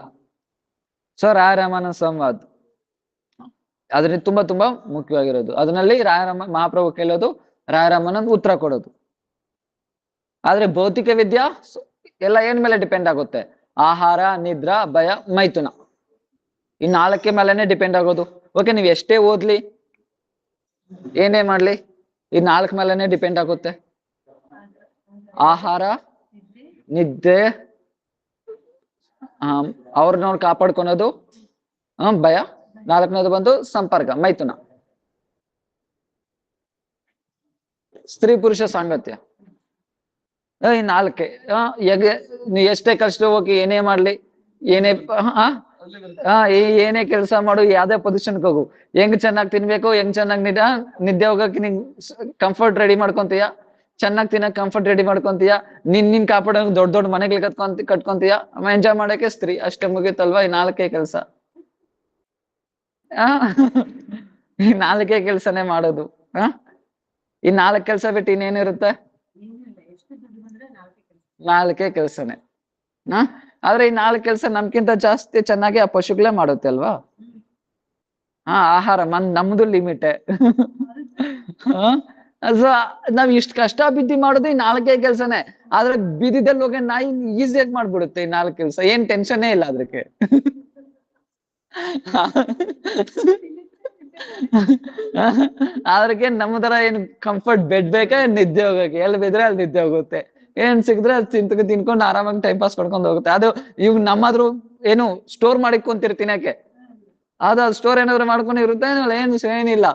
A: ಸೊ ರಾಯರಾಮನ ಸಂವಾದ ಅದ್ರಲ್ಲಿ ತುಂಬಾ ಮುಖ್ಯವಾಗಿರೋದು. ಅದರಲ್ಲಿ ಮಹಾಪ್ರಭು ಕೇಳೋದು, ರಾಯರಾಮನಂದ್ ಉತ್ತರ ಕೊಡೋದು. ಆದ್ರೆ ಭೌತಿಕ ವಿದ್ಯಾ ಎಲ್ಲ ಏನ್ ಮೇಲೆ ಡಿಪೆಂಡ್ ಆಗುತ್ತೆ, ಆಹಾರ, ನಿದ್ರಾ, ಭಯ, ಮೈಥುನ, ಈ 4 ಮೇಲೆನೆ ಡಿಪೆಂಡ್ ಆಗೋದು. ಓಕೆ, ನೀವ್ ಎಷ್ಟೇ ಓದ್ಲಿ ಏನೇ ಮಾಡ್ಲಿ ಈ 4 ಮೇಲೆನೆ ಡಿಪೆಂಡ್ ಆಗುತ್ತೆ. ಆಹಾರ, ನಿದ್ದೆ, ಅವ್ರನ್ನ ಕಾಪಾಡ್ಕೊಳೋದು, ಭಯ. 4ನೇದು ಬಂದು ಸಂಪರ್ಕ, ಮೈಥುನ. ಸ್ತ್ರೀ ಪುರುಷ ಸಾಂಗತ್ಯ. ಈ 4. ನೀ ಎಷ್ಟೇ ಕಷ್ಟ ಹೋಗಿ ಏನೇ ಮಾಡ್ಲಿ, ಏನೇ ಏನೇ ಕೆಲಸ ಮಾಡು, ಯಾವ್ದೇ ಪೊಸಿಷನ್ಗೆ ಹೋಗು, ಹೆಂಗ್ ಚೆನ್ನಾಗಿ ತಿನ್ಬೇಕು, ಹೆಂಗ್ ಚೆನ್ನಾಗಿ ನಿದ್ದೆ ಹೋಗಕ್ಕೆ ನಿಂಗ್ ಕಂಫರ್ಟ್ ರೆಡಿ ಮಾಡ್ಕೊಂತೀಯ, ಚೆನ್ನಾಗಿ ತಿನ್ನಕ್ ಕಂಫರ್ಟ್ ರೆಡಿ ಮಾಡ್ಕೊಂತೀಯ, ನಿನ್ ಕಾಪಾಡೋ ದೊಡ್ಡ ದೊಡ್ಡ ಮನೆಗಳು ಕಟ್ಕೊಂತೀಯ, ಎಂಜಾಯ್ ಮಾಡಕ್ಕೆ ಸ್ತ್ರೀ. ಅಷ್ಟೇ ಮುಗೀತಲ್ವಾ ಈ 4 ಕೆಲಸ. ಈ 4 ಕೆಲ್ಸನೇ ಮಾಡೋದು. ಈ 4 ಕೆಲಸ ಬಿಟ್ಟು ಇನ್ನೇನಿರುತ್ತೆ? 4 ಕೆಲ್ಸನೇ. ಆದ್ರೆ ಈ 4 ಕೆಲಸ ನಮ್ಗಿಂತ ಜಾಸ್ತಿ ಚೆನ್ನಾಗಿ ಆ ಪಶುಗಳೇ ಮಾಡುತ್ತೆ ಅಲ್ವಾ? ಆಹಾರ ನಮ್ದು ಲಿಮಿಟೆ. ಸೊ ನಾವ್ ಇಷ್ಟ ಕಷ್ಟ ಬಿದ್ದಿ ಮಾಡೋದು ಈ 4 ಕೆಲ್ಸನೇ. ಆದ್ರೆ ಬಿದಿದಲ್ಲಿ ಹೋಗಿ ನಾಯಿ ಈಸಿಯಾಗಿ ಮಾಡ್ಬಿಡುತ್ತೆ ಈ 4 ಕೆಲ್ಸ, ಏನ್ ಟೆನ್ಷನ್ನೇ ಇಲ್ಲ ಅದಕ್ಕೆ. ಅದ್ರಕ್ಕೆ ನಮ್ಮ ತರ ಏನ್ ಕಂಫರ್ಟ್ ಬೆಡ್ ಬೇಕಾ, ನಿದ್ದೆ ಹೋಗಕ್ಕೆ? ಎಲ್ಲಿ ಬಿದ್ರೆ ಅಲ್ಲಿ ನಿದ್ದೆ ಹೋಗುತ್ತೆ, ಏನ್ ಸಿಕ್ಕಿದ್ರೆ ಅದು ತಿನ್ಕೊಂಡು ಆರಾಮಾಗಿ ಟೈಮ್ ಪಾಸ್ ಮಾಡ್ಕೊಂಡು ಹೋಗುತ್ತೆ. ಅದು ಇವ್ ನಮ್ಮಾದ್ರು ಏನು ಸ್ಟೋರ್ ಮಾಡಿಕೊಂತಿರ್ತೀನಿ ಯಾಕೆ, ಅದು ಸ್ಟೋರ್ ಏನಾದ್ರು ಮಾಡ್ಕೊಂಡು ಇರುತ್ತೆ ಏನಿಲ್ಲ,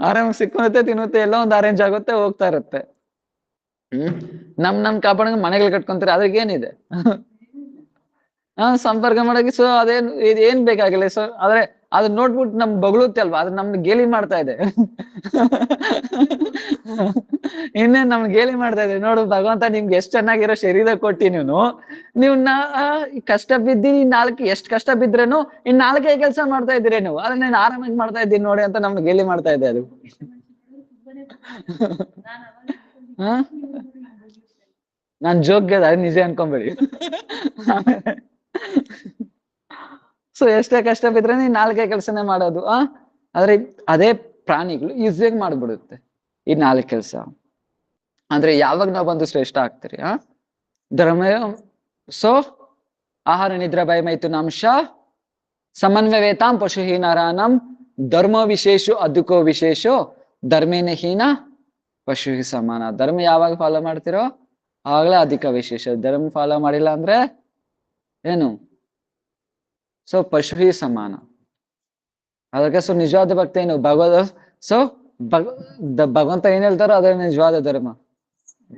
A: ಆರಾಮಾಗಿ ಸಿಕ್ಕುತ್ತೆ, ತಿನ್ನುತ್ತೆ, ಎಲ್ಲ ಒಂದು ಅರೇಂಜ್ ಆಗುತ್ತೆ, ಹೋಗ್ತಾ ಇರುತ್ತೆ. ನಮ್ ಕಾಪಾಡ ಮನೆಗಳು ಕಟ್ಕೊಂತಾರೆ, ಅದ್ರಿಗೆ ಏನಿದೆ? ಸಂಪರ್ಕ ಮಾಡಕ್ಕೆ. ಸೊ ಏನ್ ಬೇಕಾಗಿಲ್ಲ. ಸೊ ಆದ್ರೆ ಅದನ್ನ ನೋಡ್ಬಿಟ್ಟು ನಮ್ ಬೊಗಳುತ್ತೆ ಅಲ್ವಾ, ಅದು ನಮ್ಗೆ ಗೇಲಿ ಮಾಡ್ತಾ ಇದೆ. ಇನ್ನೇನ್ ನಮ್ಗೆ ಗೇಲಿ ಮಾಡ್ತಾ ಇದೆ, ನೋಡು ಭಗವಂತ ನಿಮ್ಗೆ ಎಷ್ಟ್ ಚೆನ್ನಾಗಿರೋ ಶರೀರ ಕೊಟ್ಟಿ, ನೀವು ಕಷ್ಟ ಬಿದ್ದಿ 4 ಎಷ್ಟ್ ಕಷ್ಟ ಬಿದ್ರೇನು ಇನ್ 4 ಕೆಲಸ ಮಾಡ್ತಾ ಇದ್ದೀರಿ ನೀವು, ಅದನ್ನ ನಾನು ಆರಾಮಾಗಿ ಮಾಡ್ತಾ ಇದ್ದೀನಿ ನೋಡಿ ಅಂತ ನಮ್ಗೆ ಗೇಲಿ ಮಾಡ್ತಾ ಇದೆ ಅದು. ನಾನ್ ಜೋಕ್ಗೆ ಅದು ನಿಜ ಅನ್ಕೊಂಬೇಡಿ. ಸೊ ಎಷ್ಟೇ ಕಷ್ಟ ಬಿದ್ರೆ ನೀನ್ 4 ಕೆಲಸನೇ ಮಾಡೋದು. ಆದ್ರೆ ಅದೇ ಪ್ರಾಣಿಗಳು ಈಸಿಯಾಗಿ ಮಾಡ್ಬಿಡುತ್ತೆ ಈ 4 ಕೆಲಸ. ಅಂದ್ರೆ ಯಾವಾಗ ನಾವ್ ಬಂದು ಶ್ರೇಷ್ಠ ಆಗ್ತೀರಿ? ಧರ್ಮ. ಸೊ ಆಹಾರ, ನಿದ್ರಾ, ಭಯ, ಮೈಥುನಾಂಶ, ಸಮನ್ವಯತಾಂ ಪಶುಹೀನರಾನಂ, ಧರ್ಮ ವಿಶೇಷ ಅದುಕೋ ವಿಶೇಷೋ, ಧರ್ಮೇನ ಹೀನ ಪಶು ಸಮಾನ. ಧರ್ಮ ಯಾವಾಗ ಫಾಲೋ ಮಾಡ್ತಿರೋ ಆವಾಗಲೇ ಅಧಿಕ ವಿಶೇಷ. ಧರ್ಮ ಫಾಲೋ ಮಾಡಿಲ್ಲ ಅಂದ್ರೆ ಏನು? ಸೊ ಪಶು ಸಮಾನ. ಅದಕ್ಕೆ ಸೊ ನಿಜವಾದ ಭಕ್ತಿ ಏನು? ಭಗವಂತ ಏನ್ ಹೇಳ್ತಾರೋ ಅದೇ ನಿಜವಾದ ಧರ್ಮ.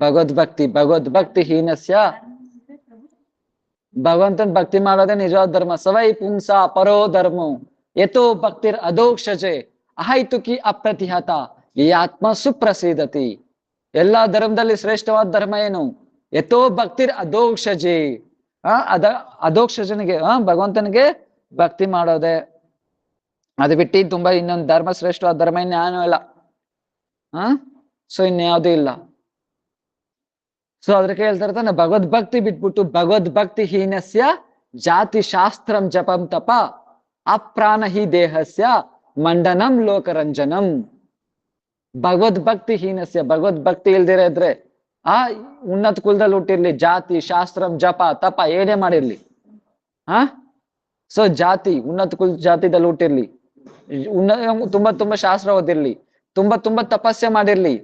A: ಭಗವದ್ಭಕ್ತಿ ಹೀನಸ್ಯ, ಭಗವಂತನ ಭಕ್ತಿ ಮಾಡೋದೇ ನಿಜವಾದ ಧರ್ಮ. ಸವೈ ಪುಂಸ ಪರೋ ಧರ್ಮ ಯಥೋ ಭಕ್ತಿರ್ ಅಧೋಕ್ಷಜೆ ಅಹೈತುಕಿ ಅಪ್ರತಿಹತ ಈ ಆತ್ಮ ಸುಪ್ರಸಿದ್ಧತಿ. ಎಲ್ಲಾ ಧರ್ಮದಲ್ಲಿ ಶ್ರೇಷ್ಠವಾದ ಧರ್ಮ ಏನು? ಯಥೋ ಭಕ್ತಿರ್ ಅಧೋಕ್ಷಜೆ. ಅಧೋಕ್ಷಜನಿಗೆ ಭಗವಂತನಿಗೆ ಭಕ್ತಿ ಮಾಡೋದೆ. ಅದು ಬಿಟ್ಟು ತುಂಬಾ ಇನ್ನೊಂದು ಧರ್ಮ ಶ್ರೇಷ್ಠವಾದ ಧರ್ಮ ಇನ್ಯಾನೂ ಇಲ್ಲ. ಸೊ ಇನ್ಯಾವುದೂ ಇಲ್ಲ. ಸೊ ಅದಕ್ಕೆ ಹೇಳ್ತಾ ಇರ್ತಾನೆ, ಭಗವದ್ಭಕ್ತಿ ಬಿಟ್ಬಿಟ್ಟು ಭಗವದ್ಭಕ್ತಿ ಹೀನಸ್ಯ ಜಾತಿ ಶಾಸ್ತ್ರಂ ಜಪಂ ತಪ ಅಪ್ರಾಣ ಹಿ ದೇಹಸ್ಯ ಮಂಡನಂ ಲೋಕರಂಜನಂ. ಭಗವದ್ಭಕ್ತಿ ಹೀನಸ್ಯ, ಭಗವದ್ಭಕ್ತಿ ಇಲ್ದಿರ ಇದ್ರೆ ಉನ್ನತ ಕುಲದಲ್ಲಿ ಹುಟ್ಟಿರ್ಲಿ, ಜಾತಿ ಶಾಸ್ತ್ರಂ ಜಪ ತಪ ಏನೇ ಮಾಡಿರ್ಲಿ, ಸೊ ಜಾತಿ ಉನ್ನತ ಕುಲ ಜಾತಿದಲ್ಲಿ ಹುಟ್ಟಿರ್ಲಿ, ತುಂಬಾ ಶಾಸ್ತ್ರ ಓದಿರ್ಲಿ, ತುಂಬಾ ತಪಸ್ಸೆ ಮಾಡಿರ್ಲಿ,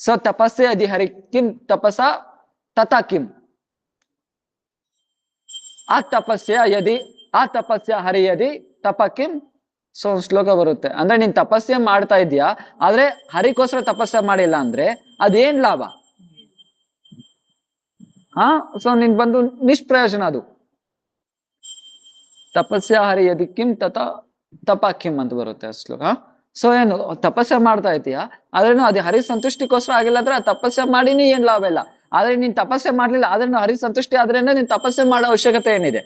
A: ಸೊ ತಪಸ್ಸೆ ಅದಿ ಹರಿ ಕಿಂ ತಪಸ ತಥಾ ಕಿಂ ಆ ತಪಸ್ಯ ಹರಿಯದಿ ತಪ ಕಿಂ. ಸೊ ಶ್ಲೋಕ ಬರುತ್ತೆ. ಅಂದ್ರೆ ನೀನ್ ತಪಸ್ಸೆ ಮಾಡ್ತಾ ಇದೀಯಾ, ಆದ್ರೆ ಹರಿಗೋಸ್ಕರ ತಪಸ್ಸೆ ಮಾಡಿಲ್ಲ ಅಂದ್ರೆ ಅದೇನ್ ಲಾಭ? ಸೊ ನಿನ್ ಬಂದು ನಿಷ್ಪ್ರಯೋಜನ ಅದು. ತಪಸ್ಯ ಹರಿಯದಿ ಕಿಂ ತಥಾ ತಪ ಕಿಂ ಅಂತ ಬರುತ್ತೆ ಶ್ಲೋಕ. ಸೊ ಏನು ತಪಸ್ಸೆ ಮಾಡ್ತಾ ಇದೀಯಾ, ಆದ್ರೇನು ಅದು ಹರಿ ಸಂತುಷ್ಟಿಗೋಸ್ಕರ ಆಗಿಲ್ಲ ಅಂದ್ರೆ ಆ ತಪಸ್ಸೆ ಮಾಡಿನಿ ಏನ್ ಲಾಭ ಇಲ್ಲ. ಆದ್ರೆ ನೀನ್ ತಪಸ್ಸೆ ಮಾಡ್ಲಿಲ್ಲ, ಆದ್ರೇನು ಹರಿ ಸಂತುಷ್ಟಿ ಆದ್ರೇನೆ ನೀನ್ ತಪಸ್ಸೆ ಮಾಡೋ ಅವಶ್ಯಕತೆ ಏನಿದೆ?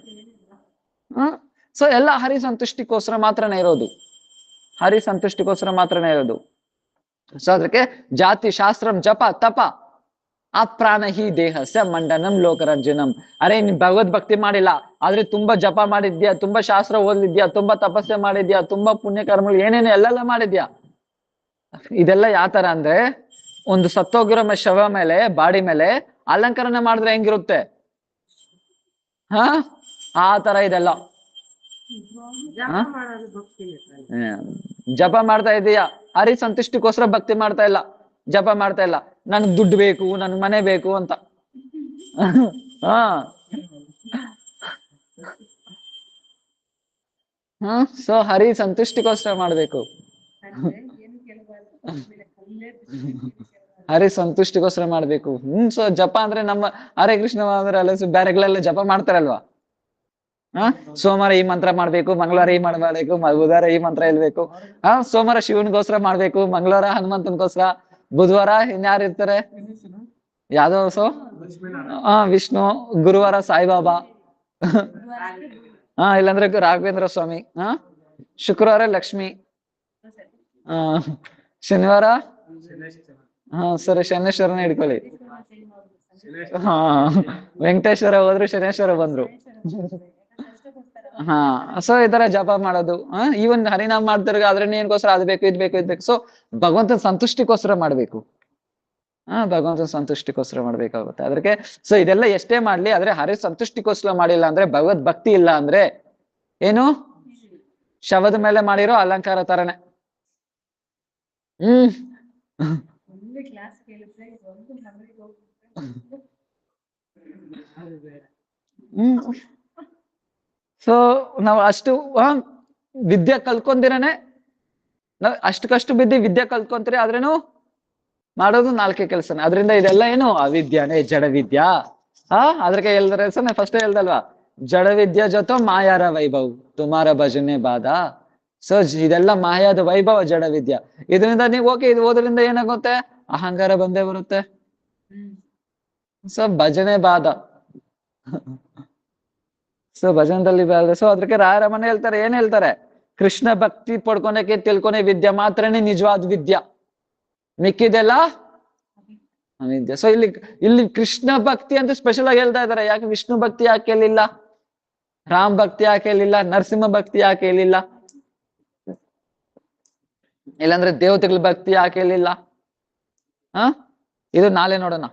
A: ಸೊ ಎಲ್ಲ ಹರಿ ಸಂತುಷ್ಟಿಗೋಸ್ಕರ ಮಾತ್ರನೇ ಇರೋದು, ಹರಿ ಸಂತುಷ್ಟಿಗೋಸ್ಕರ ಮಾತ್ರನೇ ಇರೋದು. ಸೊ ಅದಕ್ಕೆ ಜಾತಿ ಶಾಸ್ತ್ರಂ ಜಪ ತಪ ಅಪ್ರಾಣ ಹಿ ದೇಹಸ್ಯ ಮಂಡನಂ ಲೋಕರಂಜನಂ. ಅರೆ ನೀನ್ ಭಗವದ್ಭಕ್ತಿ ಮಾಡಿಲ್ಲ, ಆದ್ರೆ ತುಂಬಾ ಜಪ ಮಾಡಿದ್ಯಾ, ತುಂಬಾ ಶಾಸ್ತ್ರ ಓದಿದ್ಯಾ, ತುಂಬಾ ತಪಸ್ಸೆ ಮಾಡಿದ್ಯಾ, ತುಂಬಾ ಪುಣ್ಯ ಕರ್ಮಗಳು ಏನೇನು ಎಲ್ಲೆಲ್ಲ ಮಾಡಿದ್ಯಾ. ಇದೆಲ್ಲ ಯಾತರ ಅಂದ್ರೆ ಒಂದು ಸತ್ತೋಗಿರೋ ಶವ ಮೇಲೆ, ಬಾಡಿ ಮೇಲೆ ಅಲಂಕರಣ ಮಾಡಿದ್ರೆ ಹೆಂಗಿರುತ್ತೆ ಆ ತರ ಇದೆಲ್ಲ. ಜಪ ಮಾಡ್ತಾ ಇದೀಯಾ, ಹರಿ ಸಂತುಷ್ಟಿಗೋಸ್ಕರ ಭಕ್ತಿ ಮಾಡ್ತಾ ಇಲ್ಲ, ಜಪ ಮಾಡ್ತಾ ಇಲ್ಲ, ನನ್ಗ್ ದುಡ್ಡು ಬೇಕು, ನನ್ಗ್ ಮನೆ ಬೇಕು ಅಂತ. ಹಾ ಸೊ ಹರಿ ಸಂತುಷ್ಟಿಗೋಸ್ಕರ ಮಾಡ್ಬೇಕು. ಹರಿ ಸಂತುಷ್ಟಿಗೋಸ್ಕರ ಮಾಡ್ಬೇಕು. ಸೊ ಜಪ ಅಂದ್ರೆ ನಮ್ಮ ಹರೇ ಕೃಷ್ಣ ಅಂದ್ರೆ ಅಲ್ಲ ಬೇರೆಗಳೆಲ್ಲ ಜಪ ಮಾಡ್ತಾರಲ್ವಾ. ಸೋಮವಾರ ಈ ಮಂತ್ರ ಮಾಡ್ಬೇಕು, ಮಂಗಳವಾರ ಈ ಮಾಡಬೇಕು, ಬುಧವಾರ ಈ ಮಂತ್ರ ಹೇಳ್ಬೇಕು. ಸೋಮವಾರ ಶಿವನಿಗೋಸ್ಕರ ಮಾಡ್ಬೇಕು, ಮಂಗಳವಾರ ಹನುಮಂತನಿಗೋಸ್ಕರ, ಬುಧವಾರ ಇನ್ಯಾರು ಇರ್ತಾರೆ, ಯಾವ್ದೋ ವಿಷ್ಣು, ಗುರುವಾರ ಸಾಯಿಬಾಬಾ, ಇಲ್ಲಾಂದ್ರೆ ರಾಘವೇಂದ್ರ ಸ್ವಾಮಿ, ಶುಕ್ರವಾರ ಲಕ್ಷ್ಮಿ, ಶನಿವಾರ ಸರಿ ಶನೇಶ್ವರನ ಹಿಡ್ಕೊಳ್ಳಿ. ವೆಂಕಟೇಶ್ವರ ಹೋದ್ರು ಶನೇಶ್ವರ ಬಂದ್ರು. ಸೊ ಈ ತರ ಜಪ ಮಾಡೋದು. ಈವನ್ ಹರಿನಾಮ ಮಾಡ್ತಾರೆ, ಆದ್ರೆ ಏನ್ಗೋಸ್ಕರ ಅದ್ ಬೇಕು ಇದ್ ಬೇಕು ಇದ್ ಬೇಕು. ಸೊ ಭಗವಂತನ ಸಂತುಷ್ಟಿಗೋಸ್ಕರ ಮಾಡ್ಬೇಕು. ಭಗವಂತನ ಸಂತುಷ್ಟಿಗೋಸ್ಕರ ಮಾಡ್ಬೇಕಾಗುತ್ತೆ. ಅದಕ್ಕೆ ಸೊ ಇದೆಲ್ಲ ಎಷ್ಟೇ ಮಾಡ್ಲಿ, ಆದ್ರೆ ಹರಿ ಸಂತುಷ್ಟಿಗೋಸ್ಕರ ಮಾಡಿಲ್ಲ ಅಂದ್ರೆ, ಭಗವದ್ ಭಕ್ತಿ ಇಲ್ಲ ಅಂದ್ರೆ ಏನು, ಶವದ ಮೇಲೆ ಮಾಡಿರೋ ಅಲಂಕಾರ ತರನೆ. ಸೊ ನಾವು ಅಷ್ಟು ವಿದ್ಯೆ ಕಲ್ತ್ಕೊಂಡಿರನೆ, ನಾವ್ ಅಷ್ಟಕ್ಕಷ್ಟು ವಿದ್ಯೆ ಕಲ್ತ್ಕೊಂತೀರಿ, ಆದ್ರೇನು ಮಾಡೋದು ನಾಲ್ಕೆ ಕೆಲ್ಸನೇ. ಅದರಿಂದ ಇದೆಲ್ಲ ಏನು ಅವಿದ್ಯಾನೇ, ಜಡ ವಿದ್ಯಾ. ಅದ್ರಕ್ಕೆ ಹೇಳ್ದಾರೆ ಸರ್, ಫಸ್ಟ್ ಹೇಳ್ದಲ್ವಾ, ಜಡ ವಿದ್ಯಾ ಜೊತೆ ಮಾಯಾರ ವೈಭವ್ ತುಮಾರ ಭಜನೆ ಬಾದ. ಸೊ ಇದೆಲ್ಲ ಮಾಯಾದ ವೈಭವ, ಜಡ ವಿದ್ಯಾ. ಇದರಿಂದ ನೀವು ಓಕೆ, ಇದು ಓದ್ರಿಂದ ಏನಾಗುತ್ತೆ, ಅಹಂಕಾರ ಬಂದೇ ಬರುತ್ತೆ. ಸೊ ಭಜನೆ ಬಾದ, ಸೊ ಭಜನದಲ್ಲಿ ಬಾದ. ಸೊ ಅದಕ್ಕೆ ರಾಯರಮನೆ ಹೇಳ್ತಾರೆ, ಏನ್ ಹೇಳ್ತಾರೆ, ಕೃಷ್ಣ ಭಕ್ತಿ ಪಡ್ಕೊಳಕ್ಕೆ ತಿಳ್ಕೊನೆ ವಿದ್ಯೆ ಮಾತ್ರನೇ ನಿಜವಾದ ವಿದ್ಯಾ, ಮಿಕ್ಕಿದೆಲ್ಲ ಅವಿದ್ಯೆ. ಸೊ ಇಲ್ಲಿ ಕೃಷ್ಣ ಭಕ್ತಿ ಅಂತ ಸ್ಪೆಷಲ್ ಆಗಿ ಹೇಳ್ತಾ ಇದಾರೆ. ಯಾಕೆ ವಿಷ್ಣು ಭಕ್ತಿ ಯಾಕೆ ಹೇಳಿಲ್ಲ, ರಾಮ್ ಭಕ್ತಿ ಯಾಕೆ ಹೇಳಿಲ್ಲ, ನರಸಿಂಹ ಭಕ್ತಿ ಯಾಕೆ ಹೇಳಿಲ್ಲ, ಇಲ್ಲಾಂದ್ರೆ ದೇವತೆಗಳ ಭಕ್ತಿ ಯಾಕೆ ಹೇಳಿಲ್ಲ? ಇದು ನಾಳೆ ನೋಡೋಣ.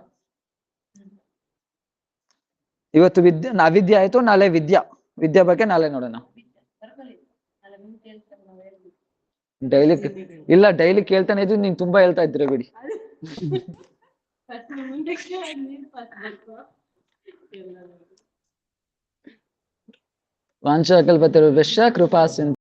A: ಇವತ್ತು ಅವಿದ್ಯೆ ಆಯ್ತು, ನಾಳೆ ವಿದ್ಯಾ ಬಗ್ಗೆ ನಾಳೆ ನೋಡೋಣ. ಡೈಲಿ ಇಲ್ಲ, ಡೈಲಿ ಕೇಳ್ತಾನೆ ಇದ್ದು, ನೀನ್ ತುಂಬಾ ಹೇಳ್ತಾ ಇದ್ದೀರ ಬಿಡಿ. ವಾಂಛಾಕಲ್ಪತರುಭ್ಯಶ್ಚ ಕೃಪಾ ಸಿಂಧು